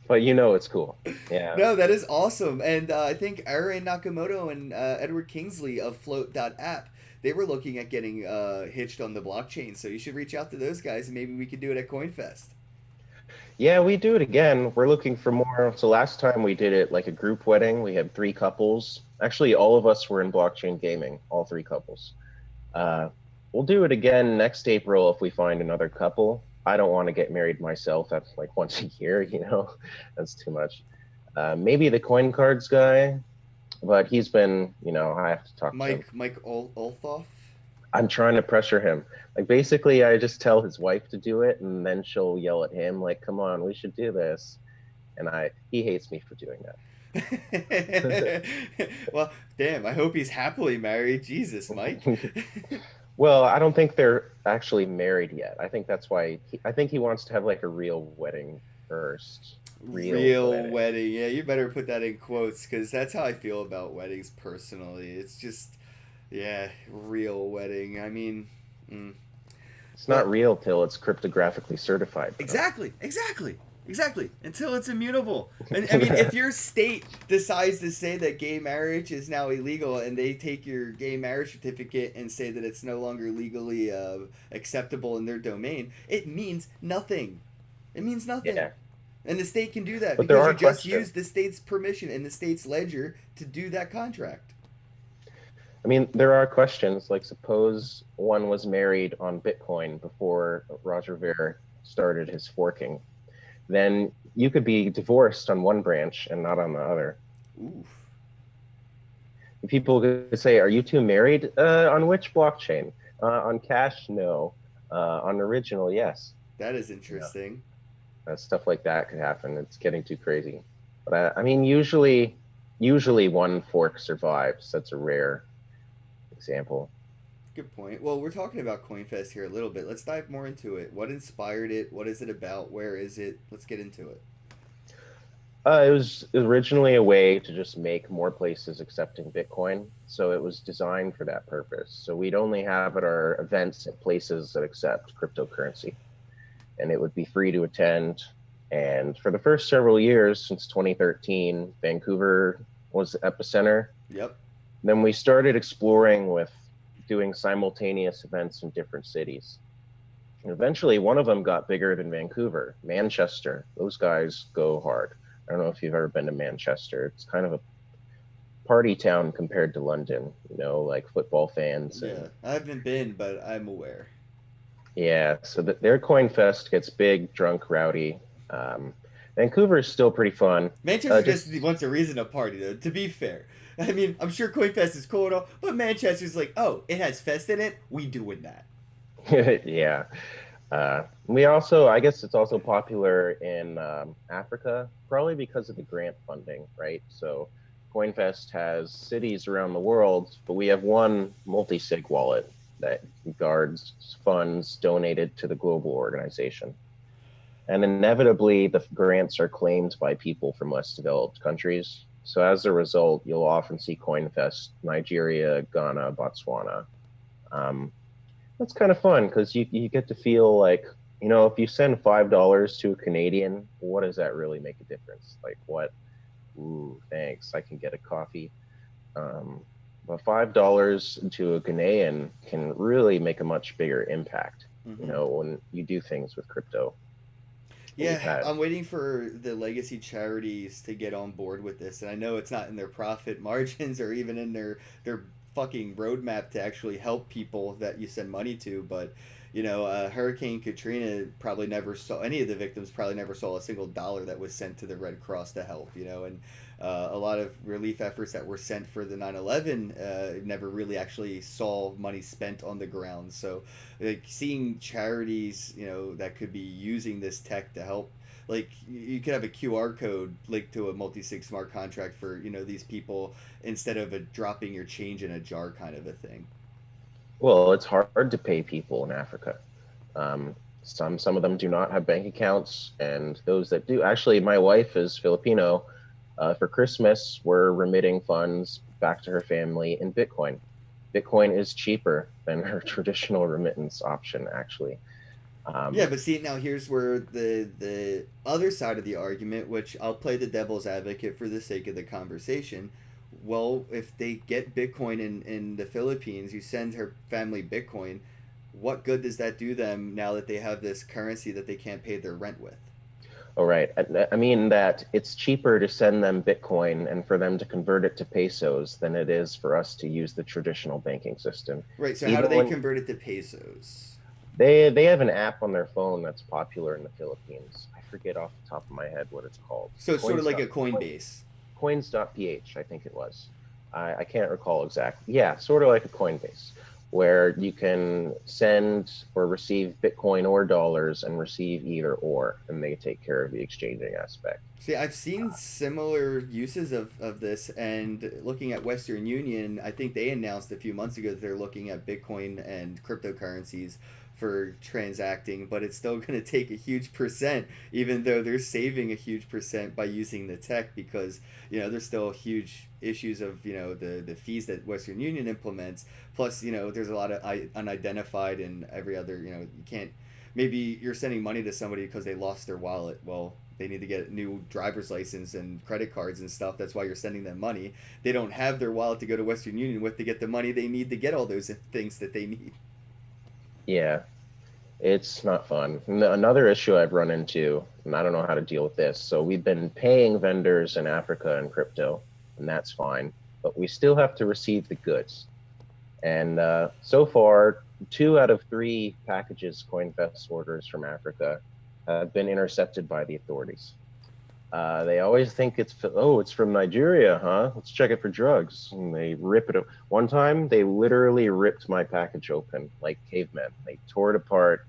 [SPEAKER 2] but it's cool. Yeah.
[SPEAKER 1] No, that is awesome. And I think Aaron Nakamoto and Edward Kingsley of Float.app, they were looking at getting hitched on the blockchain. So you should reach out to those guys and maybe we could do it at CoinFest.
[SPEAKER 2] Yeah, we do it again. We're looking for more. So last time we did it like a group wedding. We had 3 couples. Actually, all of us were in blockchain gaming, all 3 couples. Uh, we'll do it again next April if we find another couple. I don't want to get married myself. That's like once a year, that's too much. Maybe the coin cards guy, but he's been, I have to talk to him.
[SPEAKER 1] Mike Olthoff?
[SPEAKER 2] I'm trying to pressure him. Like basically, I just tell his wife to do it, and then she'll yell at him like, "Come on, we should do this." And he hates me for doing
[SPEAKER 1] Well, damn, I hope he's happily married. Jesus, Mike.
[SPEAKER 2] that. Well, I don't think they're actually married yet. I think that's why I think he wants to have like a real wedding first.
[SPEAKER 1] Real wedding. Yeah, you better put that in quotes because that's how I feel about weddings personally. It's just, yeah, real wedding. I mean,
[SPEAKER 2] It's not real till it's cryptographically certified.
[SPEAKER 1] exactly, exactly, exactly. Until it's immutable. And I mean, if your state decides to say that gay marriage is now illegal and they take your gay marriage certificate and say that it's no longer legally acceptable in their domain, it means nothing. It means nothing.
[SPEAKER 2] Yeah.
[SPEAKER 1] And the state can do that
[SPEAKER 2] But there
[SPEAKER 1] because
[SPEAKER 2] are
[SPEAKER 1] you just
[SPEAKER 2] questions.
[SPEAKER 1] used the state's permission and the state's ledger to do that contract.
[SPEAKER 2] I mean, there are questions. Like, suppose one was married on Bitcoin before Roger Ver started his forking. Then you could be divorced on one branch and not on the other.
[SPEAKER 1] Oof.
[SPEAKER 2] People could say, "Are you two married? On which blockchain? On Cash, no. On Original, yes."
[SPEAKER 1] That is interesting.
[SPEAKER 2] Stuff like that could happen. It's getting too crazy. But I mean, usually one fork survives. That's a rare example.
[SPEAKER 1] Good point. Well, we're talking about CoinFest here a little bit. Let's dive more into it. What inspired it? What is it about? Where is it? Let's get into it.
[SPEAKER 2] It was originally a way to just make more places accepting Bitcoin. So it was designed for that purpose. So we'd only have at our events at places that accept cryptocurrency. And it would be free to attend. And for the first several years, since 2013, Vancouver was the epicenter.
[SPEAKER 1] Yep.
[SPEAKER 2] Then we started exploring with doing simultaneous events in different cities. And eventually, one of them got bigger than Vancouver, Manchester. Those guys go hard. I don't know if you've ever been to Manchester. It's kind of a party town compared to London, like football fans.
[SPEAKER 1] Yeah, I haven't been, but I'm aware.
[SPEAKER 2] Yeah, so their CoinFest gets big, drunk, rowdy. Vancouver is still pretty fun.
[SPEAKER 1] Manchester just wants a reason to party, though, to be fair. I mean, I'm sure CoinFest is cool and all, but Manchester's like, oh, it has Fest in it? We doing that.
[SPEAKER 2] Yeah. We also, I guess it's also popular in Africa, probably because of the grant funding, right? So CoinFest has cities around the world, but we have one multi-sig wallet that guards funds donated to the global organization. And inevitably, the grants are claimed by people from less developed countries. So as a result, you'll often see CoinFest, Nigeria, Ghana, Botswana. That's kind of fun because you get to feel like, if you send $5 to a Canadian, what does that really make a difference? Like what? Ooh, thanks. I can get a coffee. But $5 to a Ghanaian can really make a much bigger impact, when you do things with crypto.
[SPEAKER 1] Yeah, I'm waiting for the legacy charities to get on board with this, and I know it's not in their profit margins or even in their fucking roadmap to actually help people that you send money to, but Hurricane Katrina probably never saw any of the victims probably never saw a single dollar that was sent to the Red Cross to help. And a lot of relief efforts that were sent for the 9/11 never really actually saw money spent on the ground. So, like seeing charities, that could be using this tech to help. Like you could have a QR code linked to a multi-sig smart contract for these people instead of dropping your change in a jar kind of a thing.
[SPEAKER 2] Well, it's hard to pay people in Africa. Some of them do not have bank accounts, and those that do, actually, my wife is Filipino. For Christmas, we're remitting funds back to her family in Bitcoin. Bitcoin is cheaper than her traditional remittance option, actually.
[SPEAKER 1] Yeah,
[SPEAKER 2] Um,
[SPEAKER 1] but see now here's where the other side of the argument, which I'll play the devil's advocate for the sake of the conversation. Well, if they get Bitcoin in the Philippines, you send her family Bitcoin. What good does that do them now that they have this currency that they can't pay their rent with?
[SPEAKER 2] all right. I mean that it's cheaper to send them Bitcoin and for them to convert it to pesos than it is for us to use the traditional banking system.
[SPEAKER 1] Right. So how do
[SPEAKER 2] Even
[SPEAKER 1] they
[SPEAKER 2] when
[SPEAKER 1] convert it to pesos?
[SPEAKER 2] they have an app on their phone that's popular in the Philippines. I forget off the top of my head what it's called.
[SPEAKER 1] So it's sort of
[SPEAKER 2] Coins.
[SPEAKER 1] like a
[SPEAKER 2] Coin,
[SPEAKER 1] Coinbase.
[SPEAKER 2] coins.ph, I think it was. I can't recall exactly. Yeah, sort of like a Coinbase, where you can send or receive Bitcoin or dollars and receive either or, and they take care of the exchanging aspect.
[SPEAKER 1] See, I've seen similar uses of this, and looking at Western Union, I think they announced a few months ago that they're looking at Bitcoin and cryptocurrencies for transacting, but it's still going to take a huge percent, even though they're saving a huge percent by using the tech because, there's still huge issues of, the fees that Western Union implements. Plus, there's a lot of unidentified and every other, you can't, maybe you're sending money to somebody because they lost their wallet. Well, they need to get a new driver's license and credit cards and stuff. That's why you're sending them money. They don't have their wallet to go to Western Union with to get the money they need to get all those things that they need.
[SPEAKER 2] Yeah, it's not fun. Another issue I've run into, and I don't know how to deal with this. So we've been paying vendors in Africa in crypto, and that's fine, but we still have to receive the goods. And so far, 2 out of 3 packages CoinFest orders from Africa have been intercepted by the authorities. They always think it's from Nigeria, huh? Let's check it for drugs. And they rip it. One time, they literally ripped my package open like cavemen. They tore it apart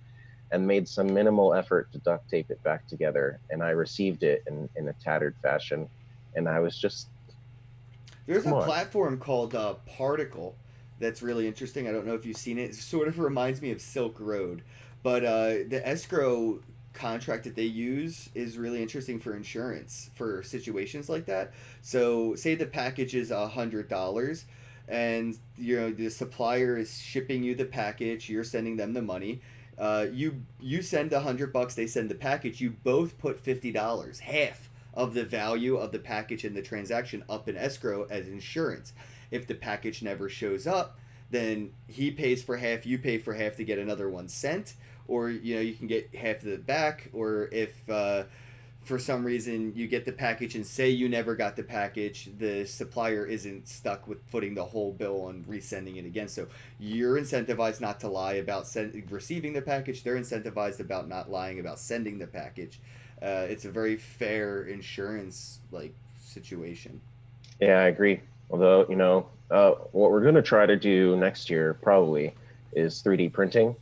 [SPEAKER 2] and made some minimal effort to duct tape it back together. And I received it in a tattered fashion. And I was just,
[SPEAKER 1] There's
[SPEAKER 2] come
[SPEAKER 1] a
[SPEAKER 2] on.
[SPEAKER 1] platform called Particle that's really interesting. I don't know if you've seen it. It sort of reminds me of Silk Road, but the escrow contract that they use is really interesting for insurance for situations like that. So, say the package is $100, and the supplier is shipping you the package. You're sending them the money. You send $100, they send the package. You both put $50, half of the value of the package and the transaction up in escrow as insurance. If the package never shows up, then he pays for half, you pay for half to get another one sent, or you can get half of it back. Or if for some reason you get the package and say you never got the package, the supplier isn't stuck with footing the whole bill and resending it again. So you're incentivized not to lie about receiving the package. They're incentivized about not lying about sending the package. It's a very fair insurance like situation.
[SPEAKER 2] Yeah, I agree. Although, what we're going to try to do next year probably is 3D printing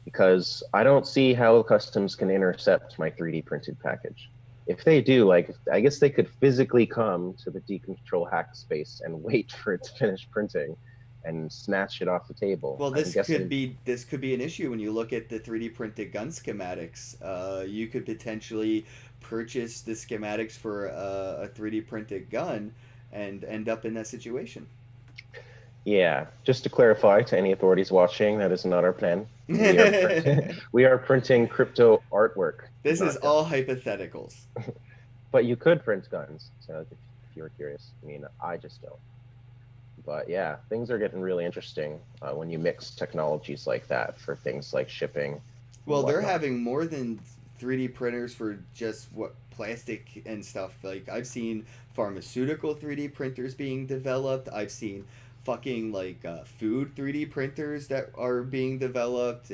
[SPEAKER 2] because I don't see how customs can intercept my 3D printed package. If they do, like, I guess they could physically come to the decontrol hack space and wait for it to finish printing and snatch it off the table.
[SPEAKER 1] Well,
[SPEAKER 2] I'm guessing,
[SPEAKER 1] this could be an issue when you look at the 3D printed gun schematics. You could potentially purchase the schematics for a 3D printed gun and end up in that situation.
[SPEAKER 2] yeah, just to clarify to any authorities watching, that is not our plan. We are printing,
[SPEAKER 1] This
[SPEAKER 2] we are printing crypto artwork,
[SPEAKER 1] is
[SPEAKER 2] not guns.
[SPEAKER 1] all hypotheticals.
[SPEAKER 2] But you could print guns, so if you were curious. I mean, I just don't. But yeah, things are getting really interesting when you mix technologies like that for things like shipping and
[SPEAKER 1] Well, they're
[SPEAKER 2] whatnot.
[SPEAKER 1] having more than 3D printers for just what plastic and stuff. Like I've seen pharmaceutical 3D printers being developed. I've seen fucking like food 3D printers that are being developed.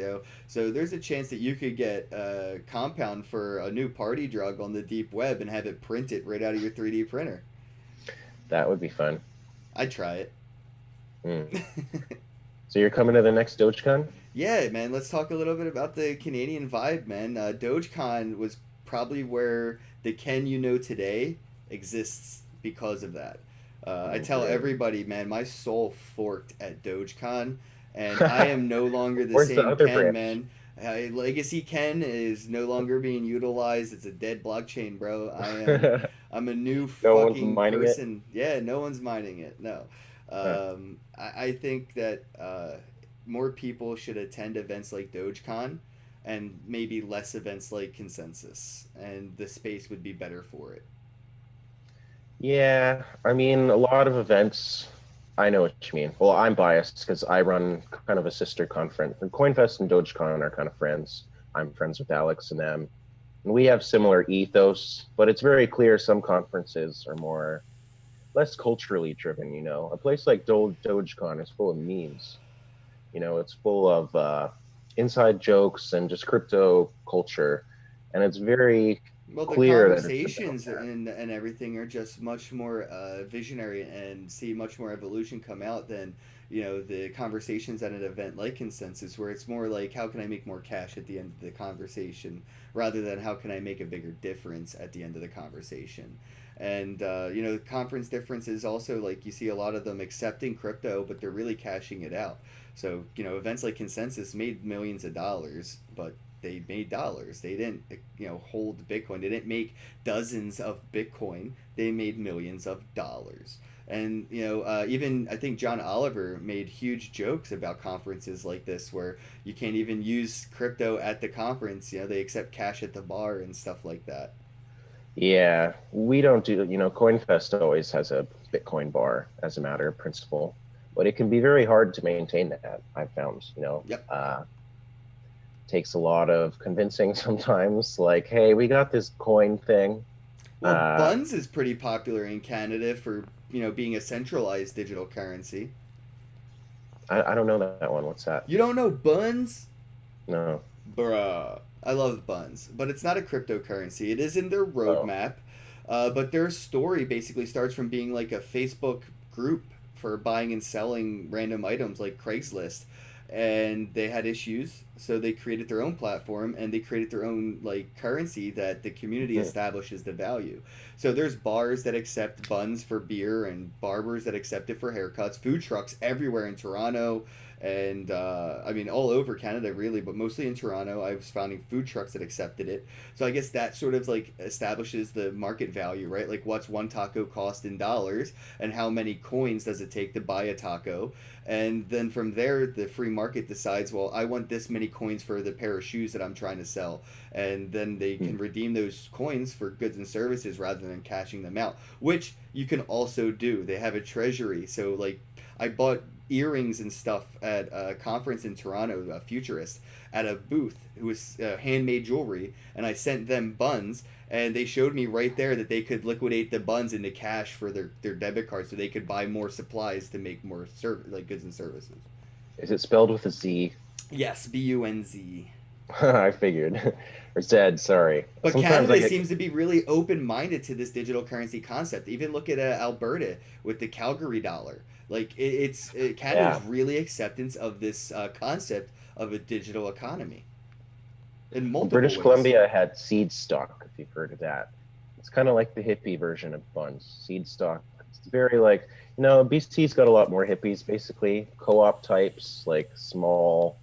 [SPEAKER 1] So there's a chance that you could get a compound for a new party drug on the deep web and have it printed right out of your 3D printer.
[SPEAKER 2] That would be fun.
[SPEAKER 1] I'd try
[SPEAKER 2] Mm.
[SPEAKER 1] it.
[SPEAKER 2] So you're coming to the next DogeCon?
[SPEAKER 1] Yeah, man. Let's talk a little bit about the Canadian vibe, man. Dogecoin was probably where the Ken you know today exists because of that. I
[SPEAKER 2] Oh,
[SPEAKER 1] tell
[SPEAKER 2] great.
[SPEAKER 1] everybody, man, my soul forked at Dogecoin, and I am no longer the
[SPEAKER 2] Where's the
[SPEAKER 1] same
[SPEAKER 2] other
[SPEAKER 1] Ken,
[SPEAKER 2] branch?
[SPEAKER 1] man. Legacy Ken is no longer being utilized. It's a dead blockchain, bro. I'm a new
[SPEAKER 2] No one's
[SPEAKER 1] fucking
[SPEAKER 2] mining it.
[SPEAKER 1] person. Yeah, no one's mining it. No.
[SPEAKER 2] Huh.
[SPEAKER 1] I think that more people should attend events like Dogecoin and maybe less events like Consensus, and the space would be better for it.
[SPEAKER 2] Yeah, I mean, a lot of events. I know what you mean. Well, I'm biased because I run kind of a sister conference. And CoinFest and Dogecoin are kind of friends. I'm friends with Alex and them. And we have similar ethos, but it's very clear some conferences are more less culturally driven, you know. A place like Dogecoin is full of memes. You know, it's full of inside jokes and just crypto culture. And it's very
[SPEAKER 1] Well, the
[SPEAKER 2] clear that it's about
[SPEAKER 1] conversations
[SPEAKER 2] that.
[SPEAKER 1] and everything are just much more visionary and see much more evolution come out than the conversations at an event like Consensus, where it's more like how can I make more cash at the end of the conversation rather than how can I make a bigger difference at the end of the conversation. And the conference difference is also like you see a lot of them accepting crypto, but they're really cashing it out. So events like Consensus made millions of dollars, but they made dollars. They didn't, hold Bitcoin. They didn't make dozens of Bitcoin. They made millions of dollars. And even I think John Oliver made huge jokes about conferences like this, where you can't even use crypto at the conference. They accept cash at the bar and stuff like that.
[SPEAKER 2] Yeah, we don't do, you know, CoinFest always has a Bitcoin bar as a matter of principle, but it can be very hard to maintain that, I've found, you know.
[SPEAKER 1] Yep.
[SPEAKER 2] Takes a lot of convincing sometimes, like, hey, we got this coin thing.
[SPEAKER 1] Well,
[SPEAKER 2] Uh,
[SPEAKER 1] Buns is pretty popular in Canada for being a centralized digital currency.
[SPEAKER 2] I don't know that one. What's that?
[SPEAKER 1] You don't know Buns?
[SPEAKER 2] No.
[SPEAKER 1] Bruh. I love Buns, but it's not a cryptocurrency. It is in their
[SPEAKER 2] Oh.
[SPEAKER 1] roadmap, but their story basically starts from being like a Facebook group for buying and selling random items like Craigslist. And they had issues, so they created their own platform and they created their own like currency that the community
[SPEAKER 2] Mhm.
[SPEAKER 1] establishes the value. So there's bars that accept buns for beer and barbers that accept it for haircuts, food trucks everywhere in Toronto, and I mean all over Canada really, but mostly in Toronto. I was finding food trucks that accepted it. So I guess that sort of like establishes the market value, right? Like what's one taco cost in dollars, and how many coins does it take to buy a taco? And then from there, the free market decides, well, I want this many coins for the pair of shoes that I'm trying to sell, and then they can redeem those coins for goods and services rather than cashing them out, which you can also do. They have a treasury, so like I bought earrings and stuff at a conference in Toronto, a futurist, at a booth who was handmade jewelry, and I sent them buns, and they showed me right there that they could liquidate the buns into cash for their debit card, so they could buy more supplies to make more like goods and services.
[SPEAKER 2] Is it spelled with a Z?
[SPEAKER 1] Yes, Bunz.
[SPEAKER 2] I figured. Or Zed, sorry.
[SPEAKER 1] But
[SPEAKER 2] Sometimes I
[SPEAKER 1] Canada
[SPEAKER 2] get,
[SPEAKER 1] seems to be really open minded to this digital currency concept. Even look at Alberta with the Calgary dollar. Like Canada's
[SPEAKER 2] yeah.
[SPEAKER 1] really acceptance of this concept of a digital economy in
[SPEAKER 2] Well,
[SPEAKER 1] multiple
[SPEAKER 2] British
[SPEAKER 1] ways.
[SPEAKER 2] Columbia had seed stock, if you've heard of that. It's kind of like the hippie version of buns. Seed stock. It's very like, you know, BC's got a lot more hippies, basically. Co-op types, like small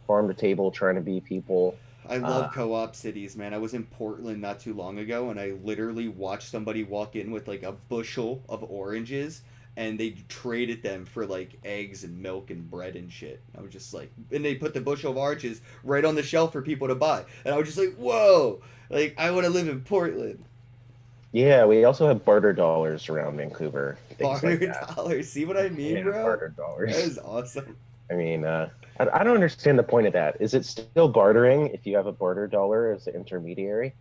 [SPEAKER 2] farm to table trying to be people.
[SPEAKER 1] I
[SPEAKER 2] Uh,
[SPEAKER 1] love co-op cities, man. I was in Portland not too long ago, and I literally watched somebody walk in with like a bushel of oranges, and they traded them for like eggs and milk and bread and shit. I was just like, and they put the bushel of oranges right on the shelf for people to buy, and I was just like, whoa! Like I want to live in Portland.
[SPEAKER 2] yeah, we also have barter dollars around Vancouver, things like
[SPEAKER 1] Barter
[SPEAKER 2] that.
[SPEAKER 1] dollars. See what I mean,
[SPEAKER 2] Yeah,
[SPEAKER 1] bro?
[SPEAKER 2] barter
[SPEAKER 1] That
[SPEAKER 2] dollars.
[SPEAKER 1] is awesome.
[SPEAKER 2] I mean, I don't understand the point of that. Is it still bartering if you have a barter dollar as an intermediary?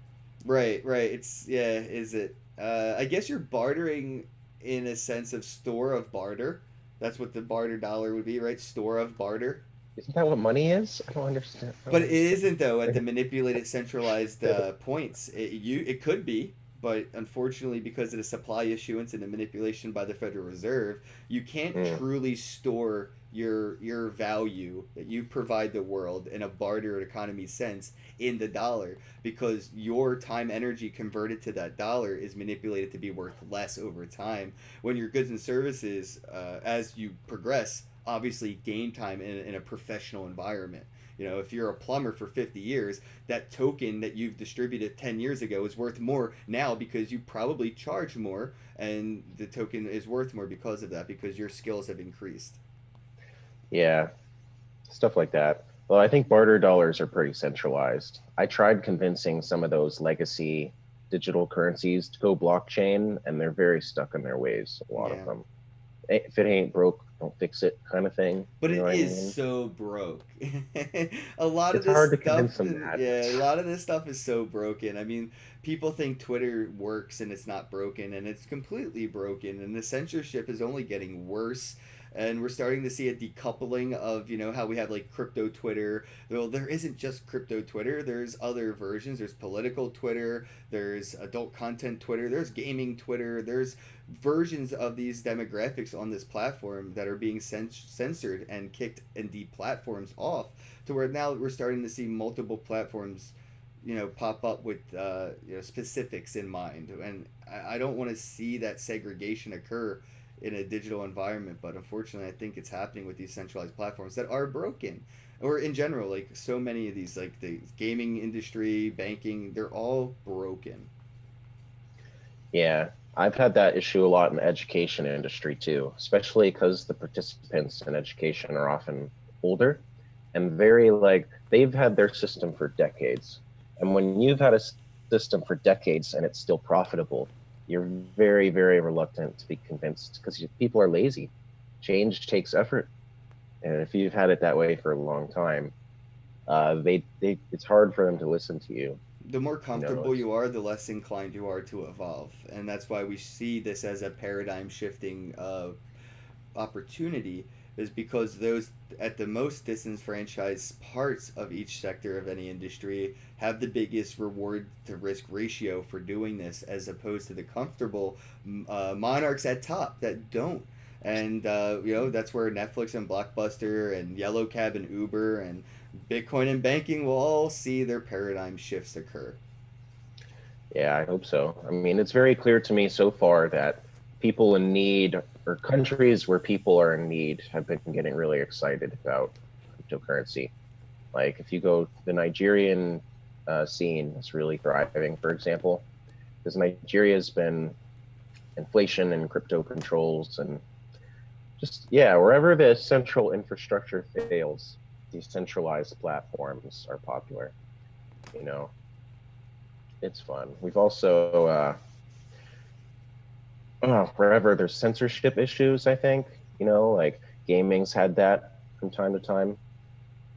[SPEAKER 1] Right, right. It's Is it? I guess you're bartering in a sense of store of barter. That's what the barter dollar would be, right? Store of barter.
[SPEAKER 2] Isn't that what money is? I don't understand. I
[SPEAKER 1] But
[SPEAKER 2] don't
[SPEAKER 1] it
[SPEAKER 2] understand.
[SPEAKER 1] isn't though at the manipulated centralized points. It could be, but unfortunately, because of the supply issuance and the manipulation by the Federal Reserve, you can't
[SPEAKER 2] Mm,
[SPEAKER 1] truly store your value that you provide the world in a barter economy sense in the dollar, because your time energy converted to that dollar is manipulated to be worth less over time when your goods and services, as you progress, obviously gain time in a professional environment. If you're a plumber for 50 years, that token that you've distributed 10 years ago is worth more now because you probably charge more, and the token is worth more because of that, because your skills have increased.
[SPEAKER 2] yeah, stuff like that. Well, I think barter dollars are pretty centralized. I tried convincing some of those legacy digital currencies to go blockchain, and they're very stuck in their ways, a lot of
[SPEAKER 1] Yeah.
[SPEAKER 2] them. If it ain't broke, don't fix it kind of thing.
[SPEAKER 1] But
[SPEAKER 2] You know
[SPEAKER 1] it
[SPEAKER 2] what I
[SPEAKER 1] is
[SPEAKER 2] mean?
[SPEAKER 1] so broke. A lot of
[SPEAKER 2] It's
[SPEAKER 1] this
[SPEAKER 2] hard to convince
[SPEAKER 1] stuff,
[SPEAKER 2] them that.
[SPEAKER 1] yeah, a lot of this stuff is so broken. I mean, people think Twitter works and it's not broken, and it's completely broken. And the censorship is only getting worse. And we're starting to see a decoupling of, how we have like crypto Twitter. Well, there isn't just crypto Twitter. There's other versions. There's political Twitter. There's adult content Twitter. There's gaming Twitter. There's versions of these demographics on this platform that are being censored and kicked and deplatforms off, to where now we're starting to see multiple platforms pop up with specifics in mind. And I don't want to see that segregation occur in a digital environment, but unfortunately I think it's happening with these centralized platforms that are broken, or in general, like so many of these, like the gaming industry, banking, they're all broken.
[SPEAKER 2] Yeah, I've had that issue a lot in the education industry too, especially because the participants in education are often older and very like they've had their system for decades. And when you've had a system for decades and it's still profitable, you're very, very reluctant to be convinced because people are lazy. Change takes effort. And if you've had it that way for a long time, it's hard for them to listen to you.
[SPEAKER 1] The more
[SPEAKER 2] You know,
[SPEAKER 1] comfortable
[SPEAKER 2] it's
[SPEAKER 1] you are, the less inclined you are to evolve, and that's why we see this as a paradigm shifting opportunity. Is because those at the most disenfranchised parts of each sector of any industry have the biggest reward to risk ratio for doing this, as opposed to the comfortable monarchs at top that don't. And that's where Netflix and Blockbuster and Yellow Cab and Uber and Bitcoin and banking will all see their paradigm shifts occur.
[SPEAKER 2] Yeah, I hope so. I mean, it's very clear to me so far that people in need or countries where people are in need have been getting really excited about cryptocurrency. Like if you go, the Nigerian scene is really thriving, for example, because Nigeria has been inflation and crypto controls and just, yeah, wherever the central infrastructure fails, decentralized platforms are popular. You know, it's fun. We've also, wherever there's censorship issues, I think, like gaming's had that from time to time.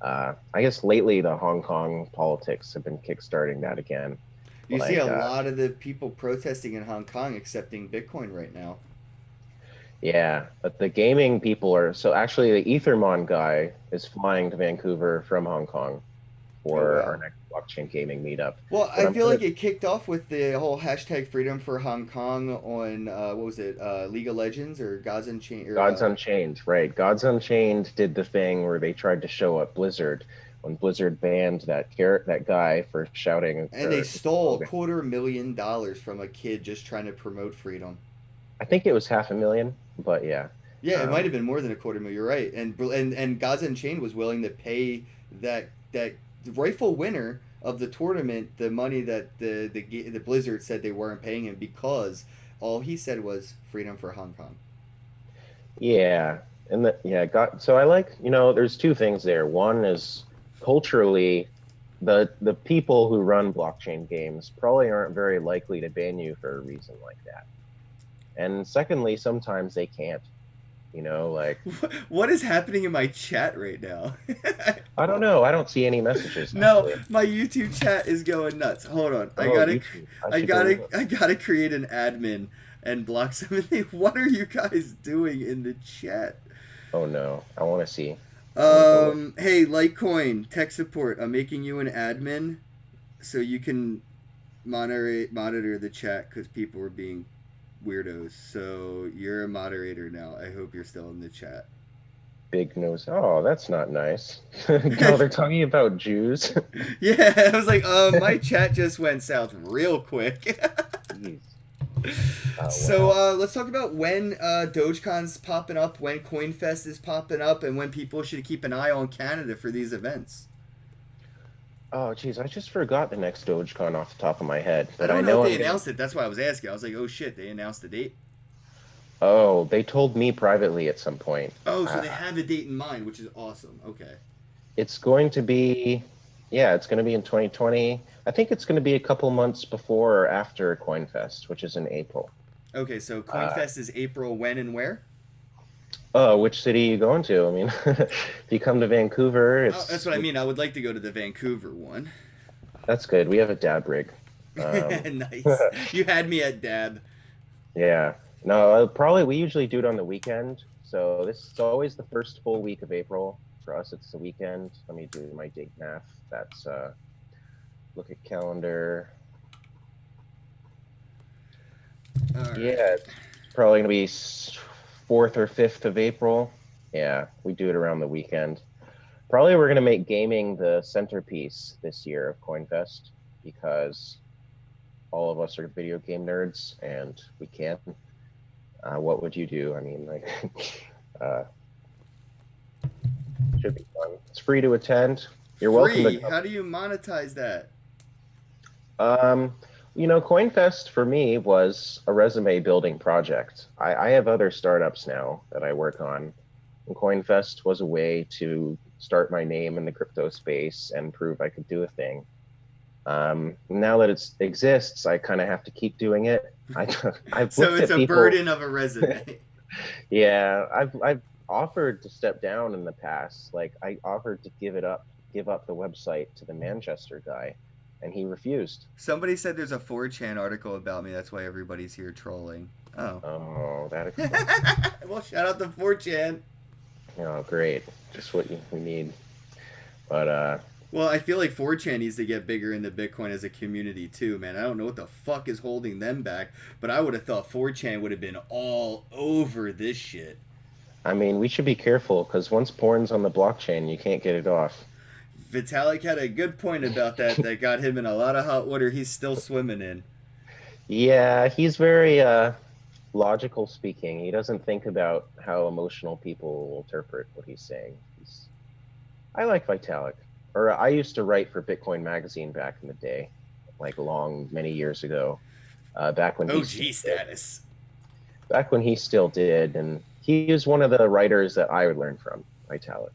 [SPEAKER 2] I guess lately the Hong Kong politics have been kickstarting that again.
[SPEAKER 1] You see a
[SPEAKER 2] Like,
[SPEAKER 1] lot of the people protesting in Hong Kong accepting Bitcoin right now.
[SPEAKER 2] yeah, but the gaming people are so actually the Ethermon guy is flying to Vancouver from Hong Kong
[SPEAKER 1] Oh
[SPEAKER 2] for our
[SPEAKER 1] wow.
[SPEAKER 2] next blockchain gaming meetup.
[SPEAKER 1] Well,
[SPEAKER 2] But
[SPEAKER 1] I
[SPEAKER 2] I'm
[SPEAKER 1] feel
[SPEAKER 2] gonna
[SPEAKER 1] like it kicked off with the whole hashtag freedom for Hong Kong on what was it, League of Legends or Gods Unchained or
[SPEAKER 2] Gods Unchained, right? Gods Unchained did the thing where they tried to show up Blizzard when Blizzard banned that guy for shouting
[SPEAKER 1] and they
[SPEAKER 2] their
[SPEAKER 1] stole a
[SPEAKER 2] slogan.
[SPEAKER 1] $250,000 from a kid just trying to promote freedom.
[SPEAKER 2] I think it was 500,000, but yeah.
[SPEAKER 1] Yeah, it might
[SPEAKER 2] Um,
[SPEAKER 1] have been more than a 250,000. You're right, and Gods Unchained was willing to pay that rightful winner of the tournament the money that the Blizzard said they weren't paying him, because all he said was freedom for Hong Kong.
[SPEAKER 2] yeah, and yeah, got so I like, there's two things there. One is culturally, the people who run blockchain games probably aren't very likely to ban you for a reason like that. And secondly, sometimes they can't, like
[SPEAKER 1] What is happening in my chat right now?
[SPEAKER 2] I don't know. I don't see any messages
[SPEAKER 1] No,
[SPEAKER 2] actually.
[SPEAKER 1] my YouTube chat is going nuts. Hold on,
[SPEAKER 2] Oh, YouTube. I should go look.
[SPEAKER 1] I gotta create an admin and block some of the. What are you guys doing in the chat?
[SPEAKER 2] Oh no, I want to see. I'm gonna go look.
[SPEAKER 1] Hey, Litecoin tech support. I'm making you an admin so you can monitor the chat because people were being weirdos. So you're a moderator now. I hope you're still in the chat.
[SPEAKER 2] Big nose. Oh, that's not nice. No, they're talking about Jews.
[SPEAKER 1] Yeah, I was like, my chat just went south real quick.
[SPEAKER 2] Jeez. Oh
[SPEAKER 1] So
[SPEAKER 2] well.
[SPEAKER 1] let's talk about when Dogecon's popping up, when CoinFest is popping up, and when people should keep an eye on Canada for these events.
[SPEAKER 2] Oh, geez, I just forgot the next Dogecoin off the top of my head,
[SPEAKER 1] I
[SPEAKER 2] but I
[SPEAKER 1] don't know if
[SPEAKER 2] know
[SPEAKER 1] they
[SPEAKER 2] I'm gonna.
[SPEAKER 1] announced it. That's why I was asking. I was like, oh shit, they announced the date.
[SPEAKER 2] Oh, they told me privately at some point.
[SPEAKER 1] Oh, so they
[SPEAKER 2] Uh,
[SPEAKER 1] have a date in mind, which is awesome. Okay.
[SPEAKER 2] it's going to be, yeah, it's going to be in 2020. I think it's going to be a couple months before or after CoinFest, which is in April.
[SPEAKER 1] Okay, so
[SPEAKER 2] Uh,
[SPEAKER 1] CoinFest is April when and where?
[SPEAKER 2] oh, which city are you going to? I mean, if you come to Vancouver,
[SPEAKER 1] Oh, that's what I mean. I would like to go to the Vancouver one.
[SPEAKER 2] that's good. We have a dab rig. Um,
[SPEAKER 1] Nice. You had me at Dab.
[SPEAKER 2] yeah. No, probably we usually do it on the weekend. So this is always the first full week of April. For us, it's the weekend. Let me do my date math. That's look at calendar.
[SPEAKER 1] All
[SPEAKER 2] Yeah,
[SPEAKER 1] right.
[SPEAKER 2] it's probably gonna be 4th or 5th of April. Yeah, we do it around the weekend. Probably we're gonna make gaming the centerpiece this year of CoinFest because all of us are video game nerds and we can. What would you do? I mean, like, uh, should be fun. It's free to attend. You're welcome to
[SPEAKER 1] Free.
[SPEAKER 2] come.
[SPEAKER 1] How do you monetize that?
[SPEAKER 2] Um, CoinFest for me was a resume building project. I have other startups now that I work on, and CoinFest was a way to start my name in the crypto space and prove I could do a thing. Now that it exists, I kind of have to keep doing it. I've
[SPEAKER 1] So
[SPEAKER 2] looked
[SPEAKER 1] it's
[SPEAKER 2] at
[SPEAKER 1] a
[SPEAKER 2] people.
[SPEAKER 1] burden of a resume.
[SPEAKER 2] Yeah, I've offered to step down in the past. Like I offered to give up the website to the Manchester guy, and he refused.
[SPEAKER 1] Somebody said there's a 4chan article about me. That's why everybody's here trolling. Oh.
[SPEAKER 2] Oh, that explains.
[SPEAKER 1] Well, shout out to 4chan.
[SPEAKER 2] Oh, great. Just what we need. But
[SPEAKER 1] Well, I feel like 4chan needs to get bigger into Bitcoin as a community too, man. I don't know what the fuck is holding them back, but I would have thought 4chan would have been all over this shit.
[SPEAKER 2] I mean, we should be careful because once porn's on the blockchain, you can't get it off.
[SPEAKER 1] Vitalik had a good point about that that got him in a lot of hot water he's still swimming in.
[SPEAKER 2] Yeah, he's very logical speaking. He doesn't think about how emotional people will interpret what he's saying. I like Vitalik. Or I used to write for Bitcoin Magazine back in the day, like many years ago. Back when he still
[SPEAKER 1] OG
[SPEAKER 2] did.
[SPEAKER 1] status.
[SPEAKER 2] Back when he still did, and he is one of the writers that I would learn from, Vitalik.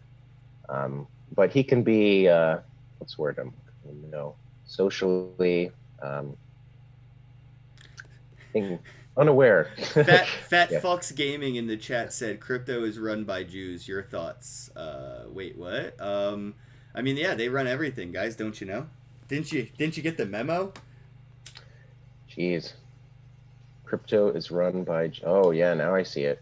[SPEAKER 2] But he can be what's the word socially unaware.
[SPEAKER 1] Fat
[SPEAKER 2] Yeah.
[SPEAKER 1] Fox Gaming in the chat said crypto is run by Jews. Your thoughts? Wait, what? I mean, yeah, they run everything, guys. Don't you know? Didn't you get the memo?
[SPEAKER 2] Jeez. Crypto is run by. Oh yeah, now I see it.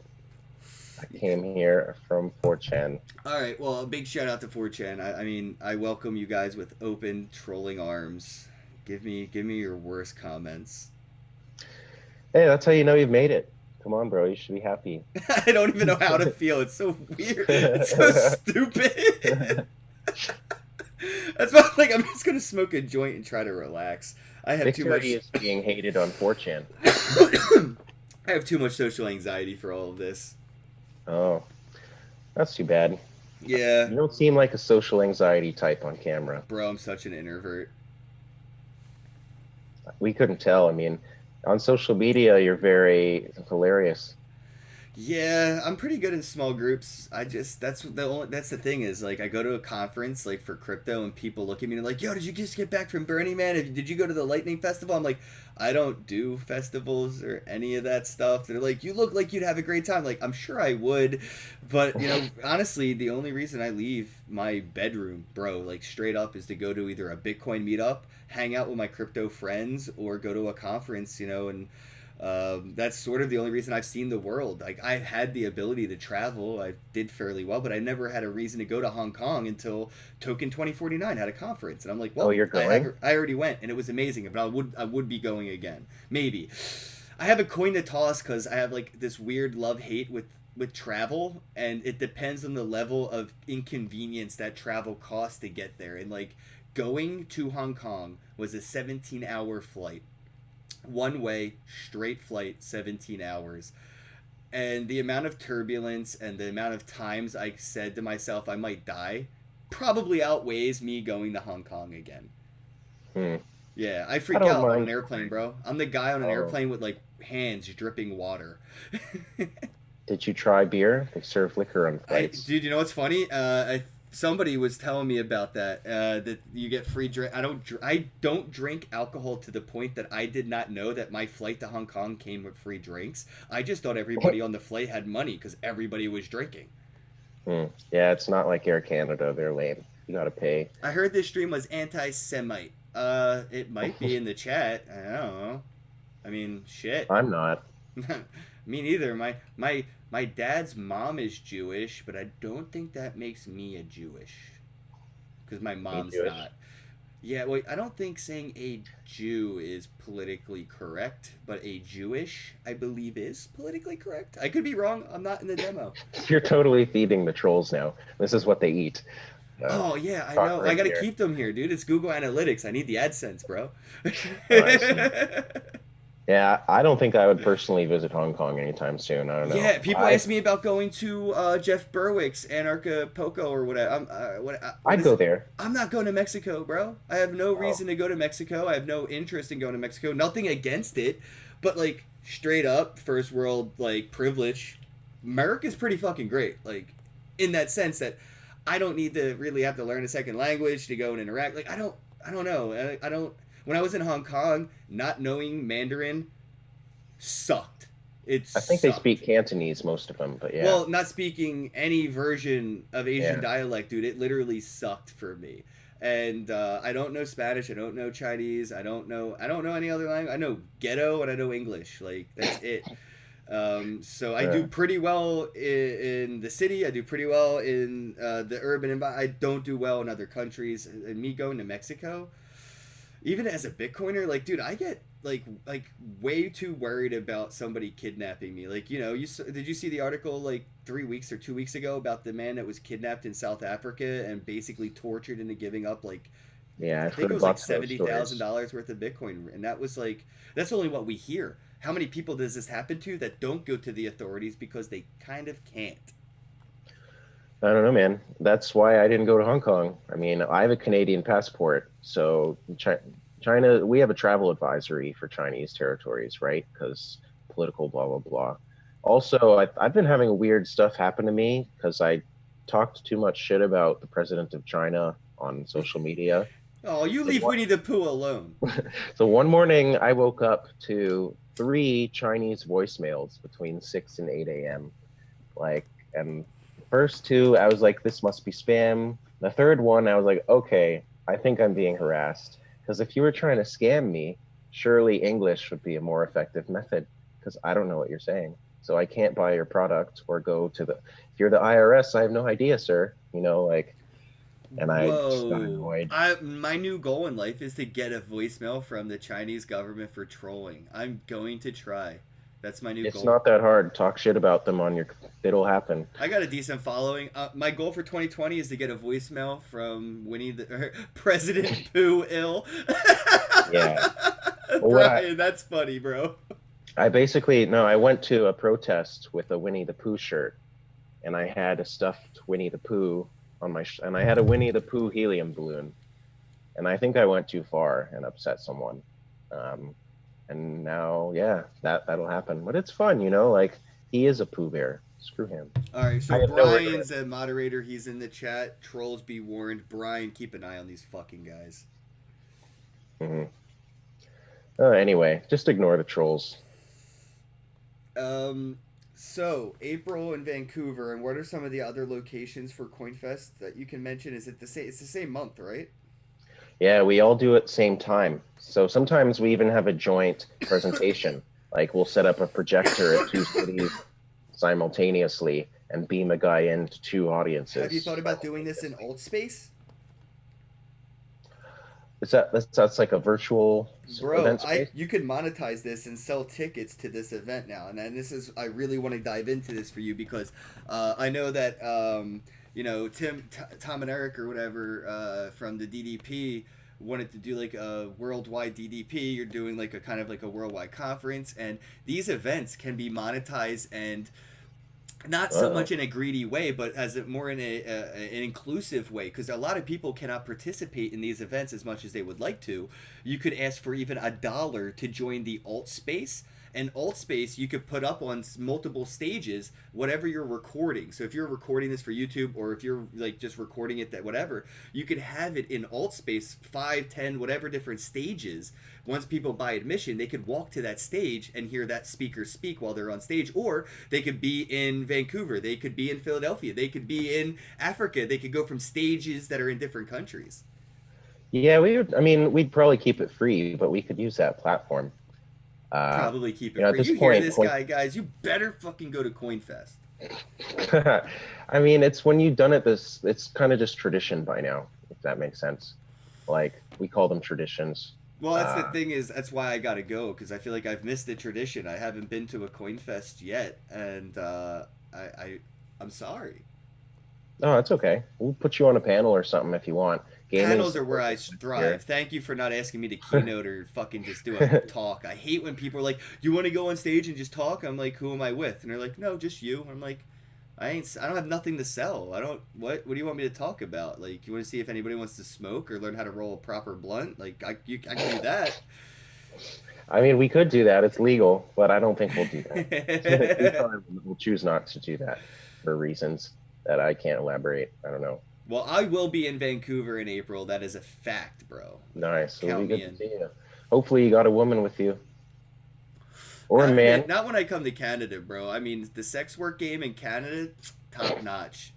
[SPEAKER 2] I came here from 4chan.
[SPEAKER 1] All right. Well, a big shout out to 4chan. I mean, I welcome you guys with open trolling arms. Give me your worst comments.
[SPEAKER 2] Hey, that's how you know you've made it. Come on, bro. You should be happy.
[SPEAKER 1] I don't even know how to feel. It's so weird. It's so stupid. That's why like I'm just gonna smoke a joint and try to relax. I have too much.
[SPEAKER 2] Victory is being hated on 4chan.
[SPEAKER 1] I have too much social anxiety for all of this.
[SPEAKER 2] Oh, that's too bad.
[SPEAKER 1] Yeah,
[SPEAKER 2] You don't seem like a social anxiety type on camera.
[SPEAKER 1] bro, I'm such an introvert.
[SPEAKER 2] We couldn't tell. I mean, on social media, you're very hilarious.
[SPEAKER 1] Yeah, I'm pretty good in small groups. I just that's the thing is like I go to a conference like for crypto and people look at me and they're like, "Yo, did you just get back from Burning Man? Did you go to the Lightning Festival?" I'm like, "I don't do festivals or any of that stuff." They're like, "You look like you'd have a great time." Like, I'm sure I would, but honestly, the only reason I leave my bedroom, bro, like straight up, is to go to either a Bitcoin meetup, hang out with my crypto friends, or go to a conference, and That's sort of the only reason I've seen the world. Like I had the ability to travel, I did fairly well, but I never had a reason to go to Hong Kong until Token 2049 had a conference, and I'm like,
[SPEAKER 2] Oh,
[SPEAKER 1] well,
[SPEAKER 2] you're going?
[SPEAKER 1] I already went, and it was amazing. But I would be going again, maybe. I have a coin to toss because I have like this weird love hate with travel, and it depends on the level of inconvenience that travel costs to get there. And like going to Hong Kong was a 17-hour flight, one way, straight flight, 17 hours. And the amount of turbulence and the amount of times I said to myself I might die probably outweighs me going to Hong Kong again.
[SPEAKER 2] Hmm.
[SPEAKER 1] Yeah, I
[SPEAKER 2] I
[SPEAKER 1] freak
[SPEAKER 2] don't
[SPEAKER 1] out on an
[SPEAKER 2] mind.
[SPEAKER 1] airplane, bro. I'm the guy on an
[SPEAKER 2] Oh,
[SPEAKER 1] airplane with like hands dripping water.
[SPEAKER 2] did you try beer? They serve liquor on flights.
[SPEAKER 1] Dude, you know what's funny? Somebody was telling me about that. That you get free drink. I don't drink alcohol to the point that I did not know that my flight to Hong Kong came with free drinks. I just thought everybody on the flight had money because everybody was drinking.
[SPEAKER 2] Hmm. Yeah, it's not like Air Canada. They're lame. You gotta pay.
[SPEAKER 1] I heard this stream was anti-Semite. It might be in the chat. I don't know. I mean, shit.
[SPEAKER 2] I'm not.
[SPEAKER 1] Me neither. My dad's mom is Jewish, but I don't think that makes me a Jewish because my
[SPEAKER 2] Me
[SPEAKER 1] mom's
[SPEAKER 2] Jewish.
[SPEAKER 1] not. Yeah, wait. I don't think saying a Jew is politically correct, but a Jewish, I believe, is politically correct. I could be wrong. I'm not in the demo.
[SPEAKER 2] You're totally feeding the trolls now. This is what they eat. Uh,
[SPEAKER 1] Oh yeah, I
[SPEAKER 2] Talk
[SPEAKER 1] know. I
[SPEAKER 2] right
[SPEAKER 1] gotta
[SPEAKER 2] here.
[SPEAKER 1] keep them here, dude. It's Google Analytics. I need the AdSense, bro.
[SPEAKER 2] Oh, I see. Yeah, I don't think I would personally visit Hong Kong anytime soon. I don't know.
[SPEAKER 1] Yeah, people ask me about going to Jeff Berwick's Anarchapulco or whatever. What
[SPEAKER 2] I'd
[SPEAKER 1] is
[SPEAKER 2] go
[SPEAKER 1] it?
[SPEAKER 2] there.
[SPEAKER 1] I'm not going to Mexico, bro. I have no
[SPEAKER 2] Oh,
[SPEAKER 1] reason to go to Mexico. I have no interest in going to Mexico. Nothing against it, but like straight up first world like privilege, America's pretty fucking great. Like in that sense that I don't need to really have to learn a second language to go and interact. Like I don't know. I don't. When I was in Hong Kong, not knowing Mandarin sucked. It
[SPEAKER 2] I think they
[SPEAKER 1] sucked.
[SPEAKER 2] speak Cantonese, most of them, but yeah,
[SPEAKER 1] Well, not speaking any version of Asian
[SPEAKER 2] yeah.
[SPEAKER 1] dialect, dude, it literally sucked for me. And I don't know Spanish. I don't know Chinese. I don't know any other language. I know ghetto and I know English. Like that's it. So I
[SPEAKER 2] Uh,
[SPEAKER 1] do pretty well in the city. I do pretty well in the urban environment. I don't do well in other countries. And me going to Mexico, even as a Bitcoiner, like, dude, I get like way too worried about somebody kidnapping me. Like, you know, did you see the article like 3 weeks or 2 weeks ago about the man that was kidnapped in South Africa and basically tortured into giving up like
[SPEAKER 2] yeah,
[SPEAKER 1] I
[SPEAKER 2] I've
[SPEAKER 1] think it
[SPEAKER 2] heard
[SPEAKER 1] was like
[SPEAKER 2] lots of those
[SPEAKER 1] seventy thousand
[SPEAKER 2] stories.
[SPEAKER 1] dollars worth of Bitcoin, and that was like that's only what we hear. How many people does this happen to that don't go to the authorities because they kind of can't?
[SPEAKER 2] I don't know, man. That's why I didn't go to Hong Kong. I mean, I have a Canadian passport, so China, we have a travel advisory for Chinese territories, right? Because political blah blah blah. Also, I've been having weird stuff happen to me because I talked too much shit about the president of China on social media.
[SPEAKER 1] Oh, you
[SPEAKER 2] So
[SPEAKER 1] leave Winnie the Pooh alone.
[SPEAKER 2] so one morning I woke up to three Chinese voicemails between 6 and 8 a.m. Like, and the first two, I was like, this must be spam. The third one, I was like, okay, I think I'm being harassed. Because if you were trying to scam me, surely English would be a more effective method because I don't know what you're saying. So I can't buy your product or go to if you're the IRS, I have no idea, sir. Like, and I just got
[SPEAKER 1] Whoa.
[SPEAKER 2] annoyed.
[SPEAKER 1] My new goal in life is to get a voicemail from the Chinese government for trolling. I'm going to try. That's my new
[SPEAKER 2] It's
[SPEAKER 1] goal.
[SPEAKER 2] not that hard. Talk shit about them it'll happen.
[SPEAKER 1] I got a decent following. My goal for 2020 is to get a voicemail from Winnie the President Pooh ill.
[SPEAKER 2] Yeah. Well,
[SPEAKER 1] Brian, that's funny, bro.
[SPEAKER 2] I basically, no, I went to a protest with a Winnie the Pooh shirt and I had a stuffed Winnie the Pooh on and I had a Winnie the Pooh helium balloon, and I think I went too far and upset someone. Um, and now, yeah, that'll happen. But it's fun, like he is a Pooh Bear. Screw him.
[SPEAKER 1] All right,
[SPEAKER 2] I
[SPEAKER 1] so
[SPEAKER 2] have no regret.
[SPEAKER 1] Brian's a moderator. He's in the chat. Trolls be warned. Brian, keep an eye on these fucking guys.
[SPEAKER 2] Hmm. Anyway, just ignore the trolls.
[SPEAKER 1] Um, so April in Vancouver, and what are some of the other locations for CoinFest that you can mention? Is it the same? It's the same month, right?
[SPEAKER 2] Yeah, we all do it same time. So sometimes we even have a joint presentation. Like we'll set up a projector at two cities simultaneously and beam a guy into two
[SPEAKER 1] Have you
[SPEAKER 2] audiences
[SPEAKER 1] thought about doing this in
[SPEAKER 2] simultaneously.
[SPEAKER 1] alt space?
[SPEAKER 2] That's like a virtual
[SPEAKER 1] Bro,
[SPEAKER 2] event
[SPEAKER 1] I
[SPEAKER 2] space?
[SPEAKER 1] you could monetize this and sell tickets to this event now, and then this is I really want to dive into this for you because I know that Tom and Eric or whatever from the DDP wanted to do like a worldwide DDP. You're doing like a kind of like a worldwide conference, and these events can be monetized and not so
[SPEAKER 2] Uh-oh.
[SPEAKER 1] much in a greedy way, but as a, more in an inclusive way. Because a lot of people cannot participate in these events as much as they would like to. You could ask for even $1 to join the alt space. And alt space, you could put up on multiple stages whatever you're recording. So if you're recording this for YouTube, or if you're like just recording it, that whatever, you could have it in alt space, 5, 10, whatever different stages. Once people buy admission, they could walk to that stage and hear that speaker speak while they're on stage, or they could be in Vancouver, they could be in Philadelphia, they could be in Africa, they could go from stages that are in different countries.
[SPEAKER 2] Yeah, we would. I mean, we'd probably keep it free, but we could use that platform. Uh,
[SPEAKER 1] Probably keep it
[SPEAKER 2] you know, at
[SPEAKER 1] free.
[SPEAKER 2] this
[SPEAKER 1] You hear
[SPEAKER 2] point,
[SPEAKER 1] this guy, guys? You better fucking go to CoinFest.
[SPEAKER 2] I mean, it's when you've done it this, it's kind of just tradition by now, if that makes sense. Like we call them traditions.
[SPEAKER 1] Well, that's the
[SPEAKER 2] Uh,
[SPEAKER 1] thing is that's why I gotta go because I feel like I've missed the tradition. I haven't been to a CoinFest yet, and I'm sorry.
[SPEAKER 2] no, that's okay. We'll put you on a panel or something if you want. Gaming's
[SPEAKER 1] Panels
[SPEAKER 2] the
[SPEAKER 1] are where I
[SPEAKER 2] closest
[SPEAKER 1] thrive.
[SPEAKER 2] here.
[SPEAKER 1] Thank you for not asking me to keynote or fucking just do a talk. I hate when people are like, "Do you want to go on stage and just talk?" I'm like, "Who am I with?" And they're like, "No, just you." I'm like, I don't have nothing to sell. I don't. What do you want me to talk about? Like, you want to see if anybody wants to smoke or learn how to roll a proper blunt? Like, I can do that.
[SPEAKER 2] I mean, we could do that. It's legal, but I don't think we'll do that. We probably will choose not to do that for reasons that I can't elaborate. I don't know.
[SPEAKER 1] Well, I will be in Vancouver in April. That is a fact, bro.
[SPEAKER 2] Nice. It'll be
[SPEAKER 1] Count me
[SPEAKER 2] good to
[SPEAKER 1] in.
[SPEAKER 2] see you. Hopefully, you got a woman with you or a
[SPEAKER 1] Not
[SPEAKER 2] man.
[SPEAKER 1] not when I come to Canada, bro. I mean, the sex work game in Canada, top notch.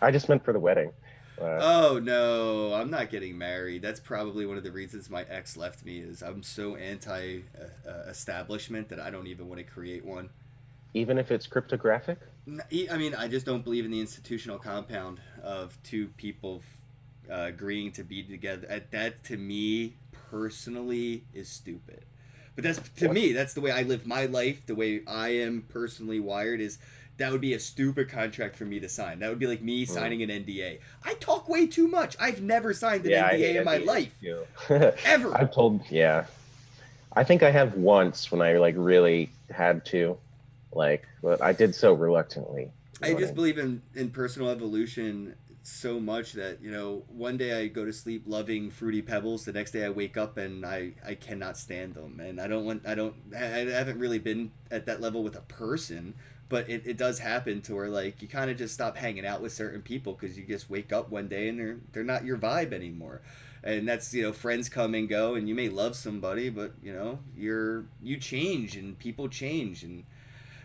[SPEAKER 2] I just meant for the wedding. Uh,
[SPEAKER 1] Oh no, I'm not getting married. That's probably one of the reasons my ex left me. Is I'm so anti establishment that I don't even want to create one.
[SPEAKER 2] even if it's cryptographic.
[SPEAKER 1] I mean, I just don't believe in the institutional compound of two people agreeing to be together. That to me personally is stupid. But that's to
[SPEAKER 2] What?
[SPEAKER 1] me. That's the way I live my life. The way I am personally wired is that would be a stupid contract for me to sign. That would be like me
[SPEAKER 2] Mm.
[SPEAKER 1] signing an NDA. I talk way too much. I've never signed an
[SPEAKER 2] Yeah, I
[SPEAKER 1] NDA
[SPEAKER 2] hate
[SPEAKER 1] in my
[SPEAKER 2] NDAs
[SPEAKER 1] life
[SPEAKER 2] too.
[SPEAKER 1] ever.
[SPEAKER 2] I've told, yeah. I think I have once when I like really had to, like, but I did so reluctantly. You
[SPEAKER 1] I
[SPEAKER 2] know what I
[SPEAKER 1] just
[SPEAKER 2] mean?
[SPEAKER 1] believe in personal evolution so much that one day I go to sleep loving fruity pebbles, the next day I wake up and I cannot stand them, and I haven't really been at that level with a person, but it does happen to where like you kind of just stop hanging out with certain people because you just wake up one day and they're not your vibe anymore. And that's friends come and go, and you may love somebody, but you change and people change, and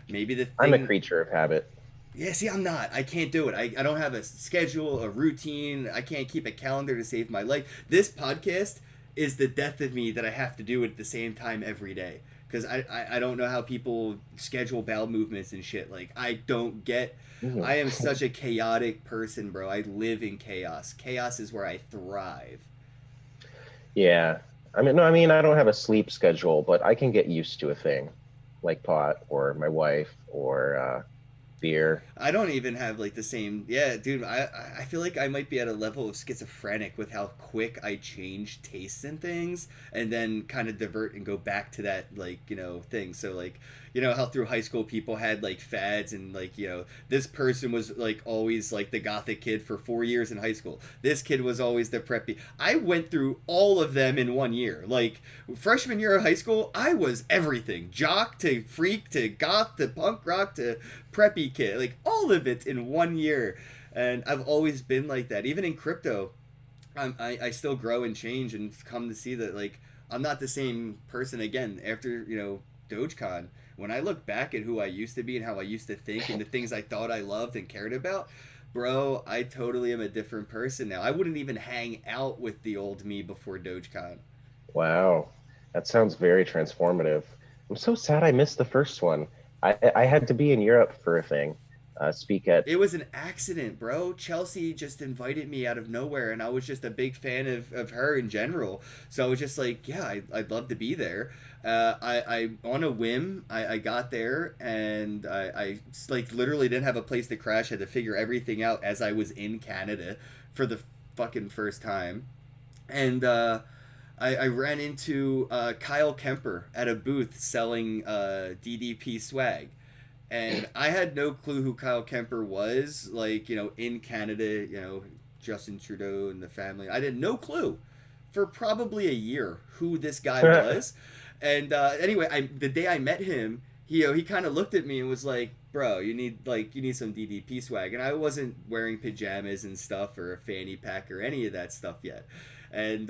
[SPEAKER 1] maybe the
[SPEAKER 2] I'm a
[SPEAKER 1] thing.
[SPEAKER 2] creature of habit.
[SPEAKER 1] Yeah, see, I'm not. I can't do it. I don't have a schedule, a routine. I can't keep a calendar to save my life. This podcast is the death of me that I have to do it at the same time every day. Because I don't know how people schedule bowel movements and shit. Like, I don't get.
[SPEAKER 2] Mhm.
[SPEAKER 1] I am such a chaotic person, bro. I live in chaos. Chaos is where I thrive.
[SPEAKER 2] Yeah. I mean, no, I mean, I don't have a sleep schedule, but I can get used to a thing like pot or my wife or beer.
[SPEAKER 1] I don't even have like the same. Yeah, dude. I feel like I might be at a level of schizophrenic with how quick I change tastes and things, and then kind of divert and go back to that like thing. So like how through high school people had like fads and like this person was like always like the gothic kid for 4 years in high school. This kid was always the preppy. I went through all of them in one year. Like freshman year of high school, I was everything: jock to freak to goth to punk rock to preppy kid, like all of it in one year. And I've always been like that. Even in crypto, I still grow and change and come to see that like I'm not the same person again after Dogecoin. When I look back at who I used to be and how I used to think and the things I thought I loved and cared about, bro, I totally am a different person now. I wouldn't even hang out with the old me before Dogecoin.
[SPEAKER 2] Wow. That sounds very transformative. I'm so sad I missed the first one. I had to be in Europe for a thing. Speak at.
[SPEAKER 1] It was an accident, bro. Chelsea just invited me out of nowhere, and I was just a big fan of her in general. So I was just like, yeah, I'd love to be there. I on a whim, I got there, and I like literally didn't have a place to crash. Had to figure everything out as I was in Canada for the fucking first time, and I ran into Kyle Kemper at a booth selling DDP swag, and I had no clue who Kyle Kemper was. Like, in Canada, Justin Trudeau and the family. I had no clue for probably a year who this guy was. And anyway, the day I met him, he kind of looked at me and was like, "Bro, you need some DDP swag." And I wasn't wearing pajamas and stuff or a fanny pack or any of that stuff yet. And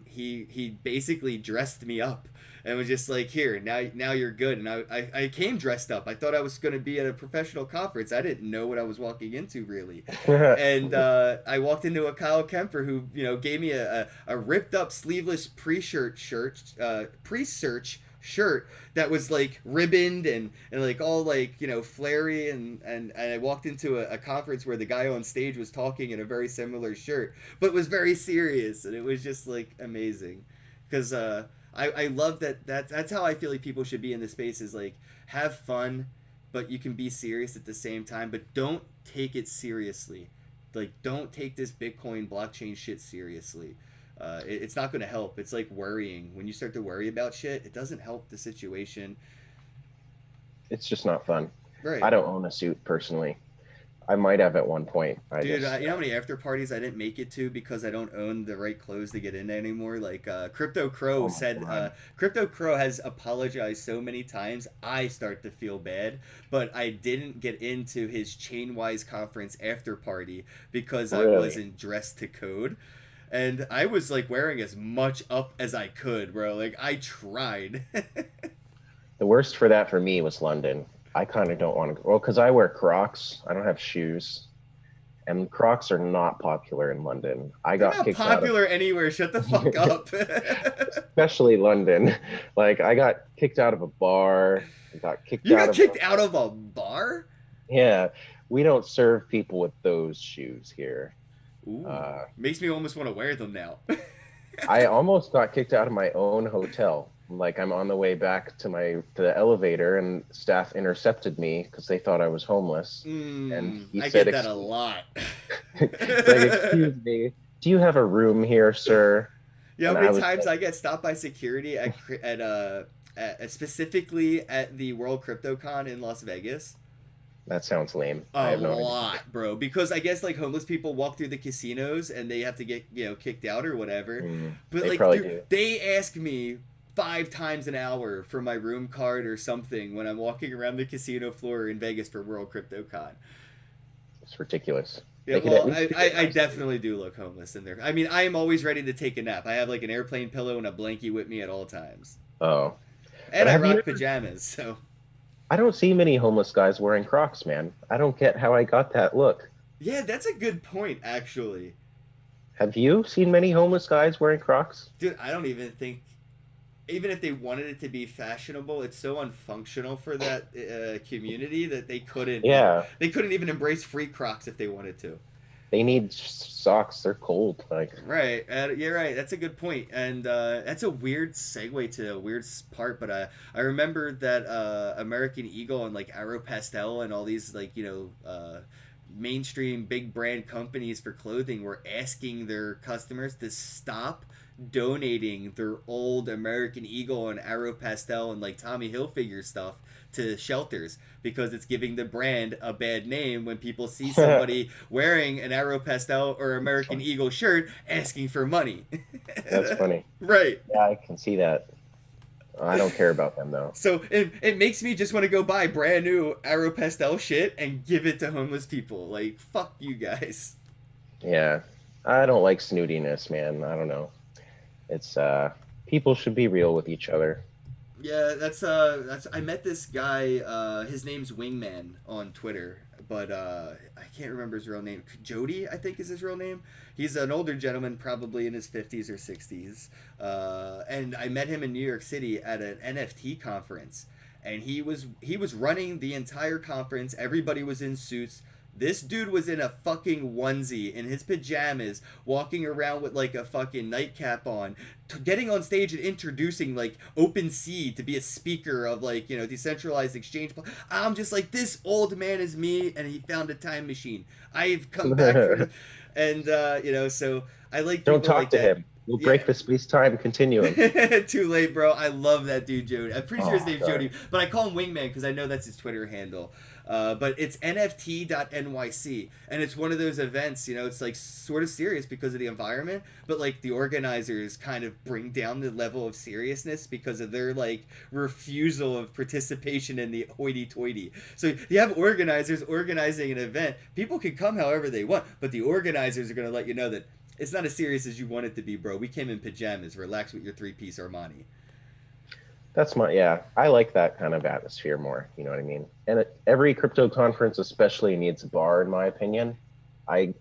[SPEAKER 1] he basically dressed me up and was just like, "Here, now you're good." And I came dressed up. I thought I was going to be at a professional conference. I didn't know what I was walking into, really. And I walked into a Kyle Kemper who gave me a ripped up sleeveless pre-search shirt that was like ribboned and like all like flary, and I walked into a conference where the guy on stage was talking in a very similar shirt but was very serious, and it was just like amazing because I love that's how I feel like people should be in this space, is like have fun but you can be serious at the same time, but don't take it seriously. Like, don't take this Bitcoin blockchain shit seriously. It's not going to help. It's like worrying. When you start to worry about shit, it doesn't help the situation.
[SPEAKER 2] It's just not fun.
[SPEAKER 1] Right.
[SPEAKER 2] I don't own a suit personally. I might have at one point.
[SPEAKER 1] Dude, you know how many after parties I didn't make it to because I don't own the right clothes to get in anymore? Like, Crypto Crow said, Crypto Crow has apologized so many times, I start to feel bad, but I didn't get into his Chainwise conference after party because
[SPEAKER 2] Really?
[SPEAKER 1] I wasn't dressed to code. And I was like wearing as much up as I could, bro. Like, I tried.
[SPEAKER 2] The worst for that for me was London. I kind of don't want to go. Well, because I wear Crocs. I don't have shoes. And Crocs are not popular in London. I
[SPEAKER 1] They're
[SPEAKER 2] got
[SPEAKER 1] not
[SPEAKER 2] kicked
[SPEAKER 1] popular anywhere. Shut the fuck up.
[SPEAKER 2] especially London. Like, I got kicked out of a bar. I got kicked
[SPEAKER 1] You
[SPEAKER 2] out
[SPEAKER 1] got
[SPEAKER 2] of
[SPEAKER 1] kicked out of a bar?
[SPEAKER 2] Yeah, we don't serve people with those shoes here.
[SPEAKER 1] Ooh,
[SPEAKER 2] Uh,
[SPEAKER 1] makes me almost want to wear them now.
[SPEAKER 2] I almost got kicked out of my own hotel. Like, I'm on the way back to the elevator, and staff intercepted me because they thought I was homeless. And he
[SPEAKER 1] I
[SPEAKER 2] said,
[SPEAKER 1] get that a lot.
[SPEAKER 2] like, "Excuse me, do you have a room here, sir?"
[SPEAKER 1] You know
[SPEAKER 2] And
[SPEAKER 1] how
[SPEAKER 2] I
[SPEAKER 1] many
[SPEAKER 2] was
[SPEAKER 1] times
[SPEAKER 2] like,
[SPEAKER 1] I get stopped by security at specifically at the World CryptoCon in Las Vegas?
[SPEAKER 2] "That sounds lame. I
[SPEAKER 1] A
[SPEAKER 2] have no idea."
[SPEAKER 1] lot, bro. Because I guess like homeless people walk through the casinos and they have to get kicked out or whatever. But
[SPEAKER 2] They
[SPEAKER 1] like,
[SPEAKER 2] probably
[SPEAKER 1] dude,
[SPEAKER 2] do.
[SPEAKER 1] they ask me 5 times an hour for my room card or something when I'm walking around the casino floor in Vegas for World CryptoCon.
[SPEAKER 2] It's ridiculous.
[SPEAKER 1] Yeah,
[SPEAKER 2] They could at
[SPEAKER 1] well,
[SPEAKER 2] least
[SPEAKER 1] I,
[SPEAKER 2] do
[SPEAKER 1] I,
[SPEAKER 2] it
[SPEAKER 1] I
[SPEAKER 2] nicely.
[SPEAKER 1] definitely do look homeless in there. I mean, I am always ready to take a nap. I have like an airplane pillow and a blankie with me at all times.
[SPEAKER 2] Oh, but
[SPEAKER 1] And I
[SPEAKER 2] have you
[SPEAKER 1] rock
[SPEAKER 2] ever?
[SPEAKER 1] pajamas, so.
[SPEAKER 2] I don't see many homeless guys wearing Crocs, man. I don't get how I got that look.
[SPEAKER 1] Yeah, that's a good point, actually.
[SPEAKER 2] Have you seen many homeless guys wearing Crocs?
[SPEAKER 1] Dude, I don't even think, even if they wanted it to be fashionable, it's so unfunctional for that community that
[SPEAKER 2] Yeah,
[SPEAKER 1] they couldn't even embrace free Crocs if they wanted to.
[SPEAKER 2] they need socks. They're cold. Like,
[SPEAKER 1] Right, you're right. That's a good point, and that's a weird segue to a weird part. But I remember that American Eagle and like Aeropostale and all these like mainstream big brand companies for clothing were asking their customers to stop donating their old American Eagle and Aeropostale and like Tommy Hilfiger stuff to shelters because it's giving the brand a bad name when people see somebody wearing an Aeropostale or American Eagle shirt asking for money.
[SPEAKER 2] that's funny.
[SPEAKER 1] Right.
[SPEAKER 2] Yeah, I can see that. I don't care about them though.
[SPEAKER 1] So it makes me just want to go buy brand new Aeropostale shit and give it to homeless people. Like, fuck you guys.
[SPEAKER 2] Yeah, I don't like snootiness, man. I don't know. It's people should be real with each other.
[SPEAKER 1] Yeah, that's I met this guy, his name's Wingman on Twitter, but I can't remember his real name. Jody, I think, is his real name. He's an older gentleman, probably in his 50s or 60s. And I met him in New York City at an NFT conference, and he was running the entire conference. Everybody was in suits. This dude was in a fucking onesie in his pajamas, walking around with like a fucking nightcap on, getting on stage and introducing like OpenSea to be a speaker of like, decentralized exchange. I'm just like, this old man is me, and he found a time machine. I've come back for, and so I like
[SPEAKER 2] Don't
[SPEAKER 1] people
[SPEAKER 2] talk
[SPEAKER 1] like
[SPEAKER 2] to
[SPEAKER 1] that.
[SPEAKER 2] him. We'll
[SPEAKER 1] Yeah.
[SPEAKER 2] break the space-time continuum.
[SPEAKER 1] Too late, bro. I love that dude, Jody. I'm pretty sure his
[SPEAKER 2] Oh,
[SPEAKER 1] name's
[SPEAKER 2] sorry.
[SPEAKER 1] Jody, but I call him Wingman because I know that's his Twitter handle. But it's NFT.NYC, and it's one of those events. It's like sort of serious because of the environment, but like the organizers kind of bring down the level of seriousness because of their like refusal of participation in the hoity-toity. So you have organizers organizing an event. People can come however they want, but the organizers are going to let you know that it's not as serious as you want it to be, bro. We came in pajamas. Relax with your three-piece Armani.
[SPEAKER 2] Yeah, I like that kind of atmosphere more. You know what I mean? And every crypto conference, especially, needs a bar, in my opinion. I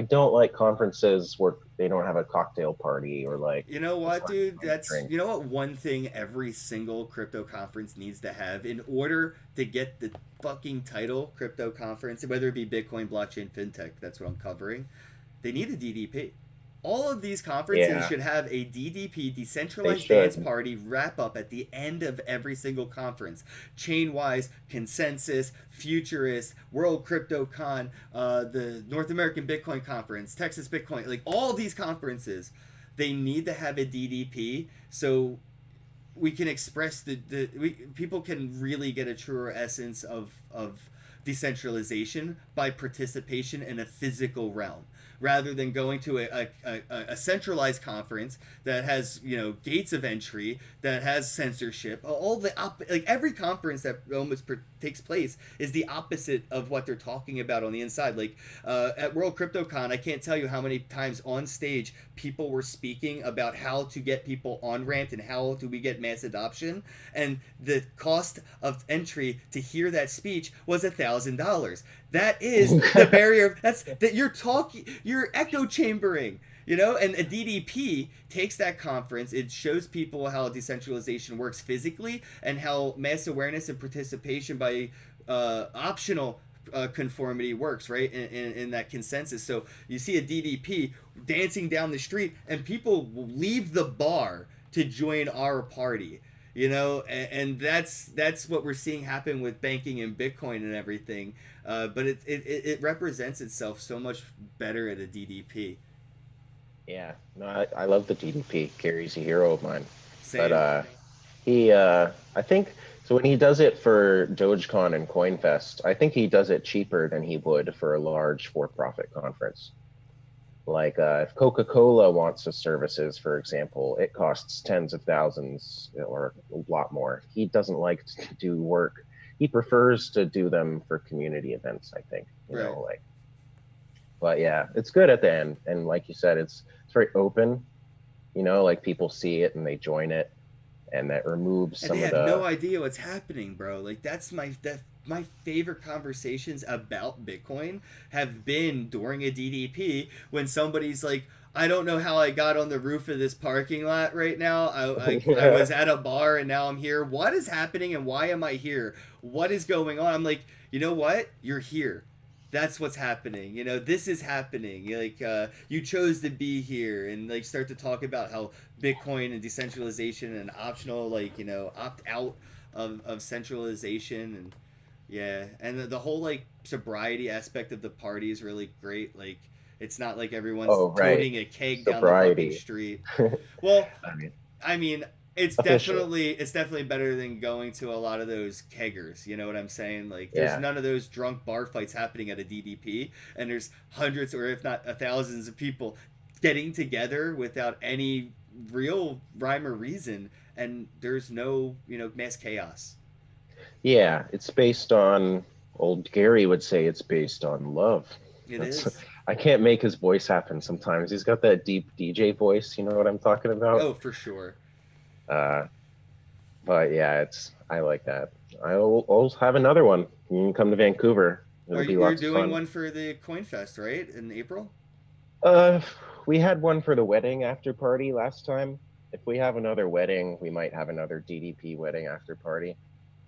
[SPEAKER 2] don't like conferences where they don't have a cocktail party or like
[SPEAKER 1] You know
[SPEAKER 2] it's
[SPEAKER 1] what,
[SPEAKER 2] not
[SPEAKER 1] dude?
[SPEAKER 2] a
[SPEAKER 1] That's
[SPEAKER 2] drink.
[SPEAKER 1] you know what one thing every single crypto conference needs to have in order to get the fucking title crypto conference, whether it be Bitcoin, blockchain, fintech. That's what I'm covering. They need a DDP. All of these conferences
[SPEAKER 2] Yeah,
[SPEAKER 1] should have a DDP,
[SPEAKER 2] they
[SPEAKER 1] decentralized dance
[SPEAKER 2] should.
[SPEAKER 1] party, wrap up at the end of every single conference. Chainwise, Consensus, Futurist, World CryptoCon, the North American Bitcoin Conference, Texas Bitcoin, like all these conferences, they need to have a DDP so we can express people can really get a truer essence of decentralization by participation in a physical realm rather than going to a centralized conference that has gates of entry, that has censorship, all like every conference that almost takes place is the opposite of what they're talking about on the inside. Like at World CryptoCon, I can't tell you how many times on stage people were speaking about how to get people on ramped and how do we get mass adoption, and the cost of entry to hear that speech was $1,000. That is the barrier. That's that you're echo chambering. And a DDP takes that conference. It shows people how decentralization works physically and how mass awareness and participation by optional conformity works, right? In that consensus. So you see a DDP dancing down the street, and people will leave the bar to join our party. And that's what we're seeing happen with banking and Bitcoin and everything. But it represents itself so much better at a DDP.
[SPEAKER 2] Yeah, no, I love the DDP. Gary's a hero of mine. But
[SPEAKER 1] Same.
[SPEAKER 2] I think so when he does it for Dogecoin and CoinFest, I think he does it cheaper than he would for a large for-profit conference. Like if Coca-Cola wants his services, for example, it costs tens of thousands or a lot more. He doesn't like to do work. He prefers to do them for community events, I think,
[SPEAKER 1] Right.
[SPEAKER 2] like, but yeah, it's good at the end. And like you said, it's very open, like people see it and they join it, and that removes
[SPEAKER 1] And they
[SPEAKER 2] some of
[SPEAKER 1] have no
[SPEAKER 2] the,
[SPEAKER 1] idea what's happening, bro. Like my favorite conversations about Bitcoin have been during a DDP when somebody's like, I don't know how I got on the roof of this parking lot right now. I was at a bar and now I'm here. What is happening and why am I here? What is going on? I'm like, you know what? You're here. That's what's happening. This is happening. Like you chose to be here, and like start to talk about how Bitcoin and decentralization and optional, like opt out of centralization, and yeah, and the whole like sobriety aspect of the party is really great. Like it's not like everyone's
[SPEAKER 2] oh, right,
[SPEAKER 1] toting a keg down the fucking
[SPEAKER 2] sobriety.
[SPEAKER 1] street. Well,
[SPEAKER 2] I mean,
[SPEAKER 1] I mean, it's
[SPEAKER 2] officially.
[SPEAKER 1] definitely it's definitely better than going to a lot of those keggers. You know what I'm saying? Like, there's
[SPEAKER 2] Yeah.
[SPEAKER 1] none of those drunk bar fights happening at a DDP, and there's hundreds or if not thousands of people getting together without any real rhyme or reason, and there's no mass chaos.
[SPEAKER 2] Yeah, it's based on, old Gary would say it's based on love.
[SPEAKER 1] It
[SPEAKER 2] That's,
[SPEAKER 1] is.
[SPEAKER 2] I can't make his voice happen sometimes. He's got that deep DJ voice, you know what I'm talking about?
[SPEAKER 1] Oh, for sure.
[SPEAKER 2] Uh, but yeah, I like that. I'll have another one. You can come to Vancouver. It'll be
[SPEAKER 1] You're
[SPEAKER 2] lots of
[SPEAKER 1] doing
[SPEAKER 2] fun.
[SPEAKER 1] one for the CoinFest, right? In April?
[SPEAKER 2] Uh, we had one for the wedding after party last time. If we have another wedding, we might have another DDP wedding after party.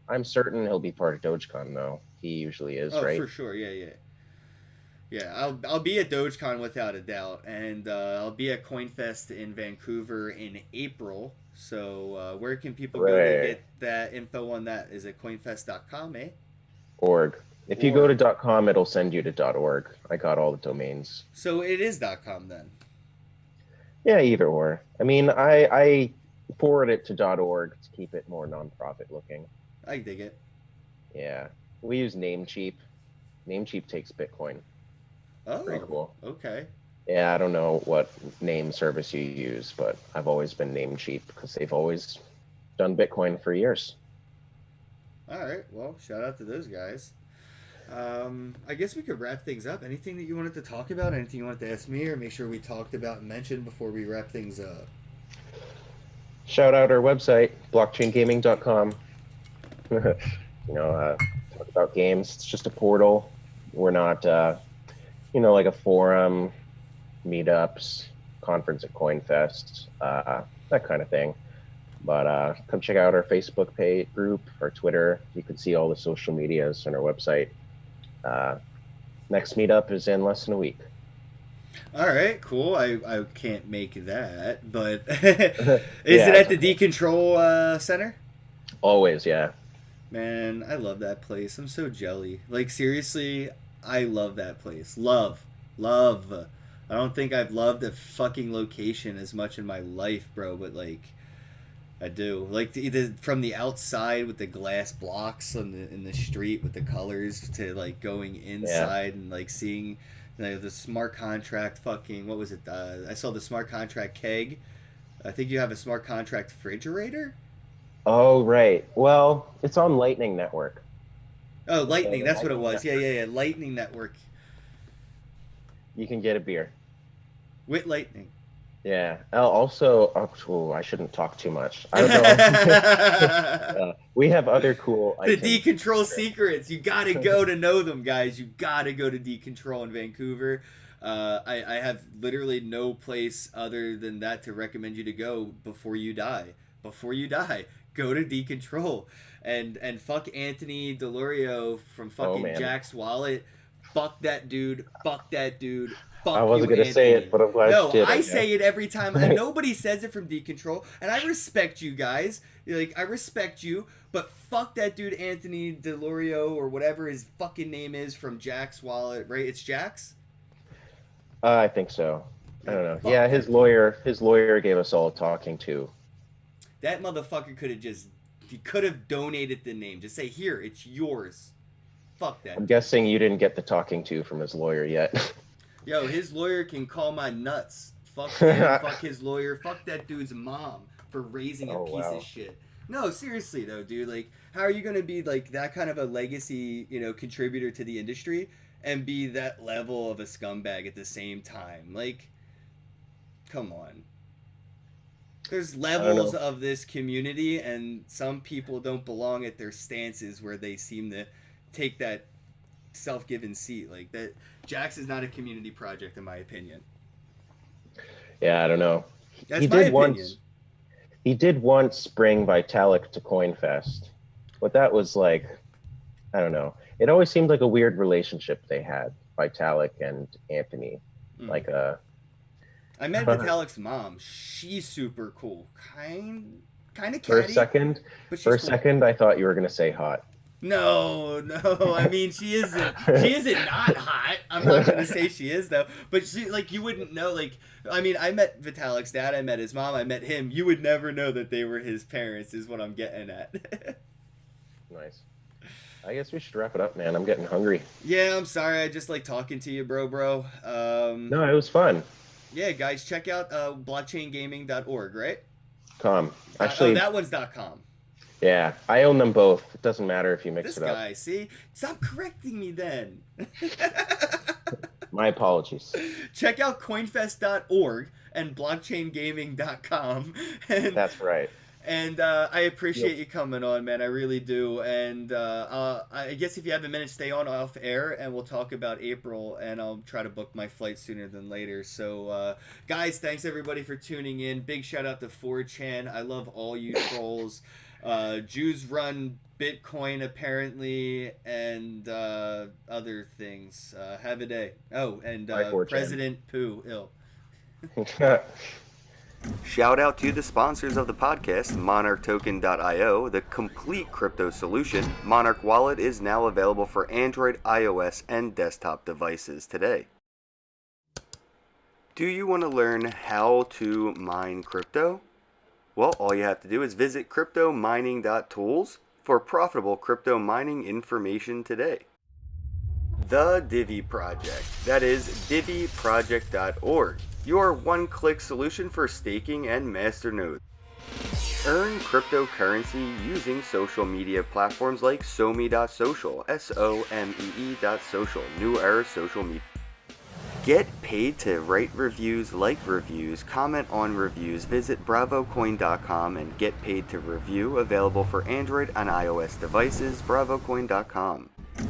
[SPEAKER 2] I'm certain he'll be part of DogeCon though. He usually is,
[SPEAKER 1] Oh,
[SPEAKER 2] right?
[SPEAKER 1] for sure. Yeah, yeah. Yeah, I'll be at DogeCon without a doubt, and I'll be at CoinFest in Vancouver in April. So where can people go to
[SPEAKER 2] Right.
[SPEAKER 1] get that info on that? Is it coinfest.com, eh?
[SPEAKER 2] Org. If you go
[SPEAKER 1] Org.
[SPEAKER 2] to .com, it'll send you to .org. I got all the domains.
[SPEAKER 1] So it is .com then.
[SPEAKER 2] Yeah, either or. I mean, I forward it to .org to keep it more nonprofit looking.
[SPEAKER 1] I dig it.
[SPEAKER 2] Yeah, we use Namecheap. Namecheap takes Bitcoin.
[SPEAKER 1] Oh,
[SPEAKER 2] Pretty cool.
[SPEAKER 1] okay.
[SPEAKER 2] Yeah, I don't know what name service you use, but I've always been Namecheap because they've always done Bitcoin for years.
[SPEAKER 1] All right. Well, shout out to those guys. I guess we could wrap things up. Anything that you wanted to talk about? Anything you wanted to ask me, or make sure we talked about and mentioned before we wrap things up?
[SPEAKER 2] Shout out our website, blockchaingaming.com. Talk about games. It's just a portal. We're not, like a forum, meetups, conference at CoinFest, that kind of thing. But come check out our Facebook page group, our Twitter. You can see all the social medias on our website. Next meetup is in less than a week.
[SPEAKER 1] All right, cool. I can't make that, but is
[SPEAKER 2] Yeah,
[SPEAKER 1] it at the Decontrol Center?
[SPEAKER 2] Always, yeah.
[SPEAKER 1] Man, I love that place. I'm so jelly. Like, seriously, I love that place. Love. Love. I don't think I've loved a fucking location as much in my life, bro, but, like, I do. Like, either from the outside with the glass blocks in the street with the colors to, like, going inside and, like, seeing the smart contract fucking, what was it? I saw the smart contract keg. I think you have a smart contract refrigerator?
[SPEAKER 2] Oh, right. Well, it's on Lightning Network.
[SPEAKER 1] Oh,
[SPEAKER 2] So
[SPEAKER 1] Lightning.
[SPEAKER 2] the
[SPEAKER 1] That's what it
[SPEAKER 2] Lightning
[SPEAKER 1] was. Yeah,
[SPEAKER 2] Network,
[SPEAKER 1] yeah, yeah. Lightning Network.
[SPEAKER 2] you can get a beer.
[SPEAKER 1] With Lightning.
[SPEAKER 2] Yeah. I shouldn't talk too much. I don't know. We have other cool
[SPEAKER 1] The
[SPEAKER 2] items.
[SPEAKER 1] Decontrol secrets. You gotta go to know them, guys. You gotta go to Decontrol in Vancouver. I have literally no place other than that to recommend you to go before you die. Before you die, go to Decontrol. And fuck Anthony Delorio from fucking
[SPEAKER 2] man.
[SPEAKER 1] Jack's Wallet. Fuck that dude. Fuck that dude.
[SPEAKER 2] I
[SPEAKER 1] Fuck
[SPEAKER 2] wasn't
[SPEAKER 1] you,
[SPEAKER 2] gonna say
[SPEAKER 1] Anthony.
[SPEAKER 2] it, but I'm glad
[SPEAKER 1] No,
[SPEAKER 2] you did.
[SPEAKER 1] I say it every time, and nobody says it from Decontrol, and I respect you guys. Like, I respect you, but fuck that dude Anthony Delorio or whatever his fucking name is from Jack's Wallet, right? It's Jack's?
[SPEAKER 2] I think so. I don't know.
[SPEAKER 1] Fuck
[SPEAKER 2] Yeah,
[SPEAKER 1] that
[SPEAKER 2] his lawyer gave us all a talking to.
[SPEAKER 1] That motherfucker he could have donated the name. Just say, here, it's yours. Fuck that.
[SPEAKER 2] I'm guessing you didn't get the talking to from his lawyer yet.
[SPEAKER 1] Yo, his lawyer can call my nuts. Fuck him, fuck his lawyer, fuck that dude's mom for raising a piece of shit. No, seriously though, dude, like, how are you gonna be like that kind of a legacy, contributor to the industry and be that level of a scumbag at the same time? Like, come on. There's levels of this community, and some people don't belong at their stances where they seem to take that self-given seat. Like, that Jax is not a community project in my opinion.
[SPEAKER 2] Yeah, I don't know.
[SPEAKER 1] That's my opinion.
[SPEAKER 2] He did once bring Vitalik to CoinFest, but that was like, I don't know. It always seemed like a weird relationship they had, Vitalik and Anthony. Like
[SPEAKER 1] I met Vitalik's mom. She's super cool. Kind of catty.
[SPEAKER 2] For a second, I thought you were gonna say hot.
[SPEAKER 1] No. I mean, she isn't. She isn't not hot. I'm not gonna say she is though. But she, like, you wouldn't know. Like, I mean, I met Vitalik's dad. I met his mom. I met him. You would never know that they were his parents. Is what I'm getting at.
[SPEAKER 2] Nice. I guess we should wrap it up, man. I'm getting hungry.
[SPEAKER 1] Yeah, I'm sorry. I just like talking to you, bro.
[SPEAKER 2] No, it was fun.
[SPEAKER 1] Yeah, guys, check out blockchaingaming.org, right?
[SPEAKER 2] Actually,
[SPEAKER 1] that one's .com.
[SPEAKER 2] Yeah, I own them both. It doesn't matter if you mix it up.
[SPEAKER 1] This guy, see? Stop correcting me then.
[SPEAKER 2] My apologies.
[SPEAKER 1] Check out coinfest.org and blockchaingaming.com. And,
[SPEAKER 2] that's right.
[SPEAKER 1] And I
[SPEAKER 2] Yep.
[SPEAKER 1] appreciate you coming on, man. I really do. And I guess if you have a minute, stay on off air, and we'll talk about April. And I'll try to book my flight sooner than later. So, guys, thanks everybody for tuning in. Big shout out to 4chan. I love all you trolls. Jews run Bitcoin apparently, and other things. Have a day. Oh, and
[SPEAKER 2] Bye, 4chan.
[SPEAKER 1] President Pooh ill.
[SPEAKER 3] Shout out to the sponsors of the podcast, MonarchToken.io, the complete crypto solution. Monarch Wallet is now available for Android, iOS, and desktop devices today. Do you want to learn how to mine crypto? Well, all you have to do is visit cryptomining.tools for profitable crypto mining information today. The Divi Project, that is diviproject.org, your one-click solution for staking and masternodes. Earn cryptocurrency using social media platforms like SOME.social, SOMEE.social, New Era Social Media. Get paid to write reviews, like reviews, comment on reviews. Visit bravocoin.com and get paid to review, available for Android and iOS devices, bravocoin.com.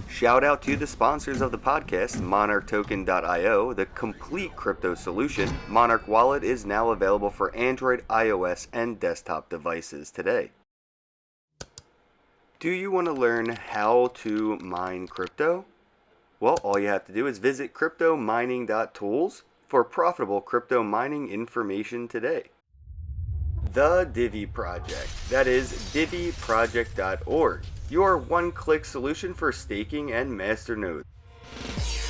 [SPEAKER 3] Shout out to the sponsors of the podcast, MonarchToken.io, the complete crypto solution. Monarch Wallet is now available for Android, iOS, and desktop devices today. Do you want to learn how to mine crypto? Well, all you have to do is visit cryptomining.tools for profitable crypto mining information today. The Divi Project, that is diviproject.org, your one-click solution for staking and masternodes.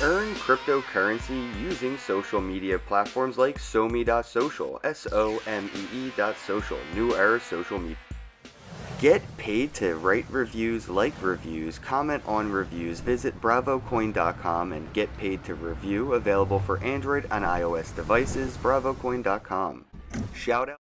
[SPEAKER 3] Earn cryptocurrency using social media platforms like SOME.social, SOMEE.social, New Era Social Media. Get paid to write reviews, like reviews, comment on reviews. Visit bravocoin.com and get paid to review, available for Android and iOS devices, bravocoin.com. Shout out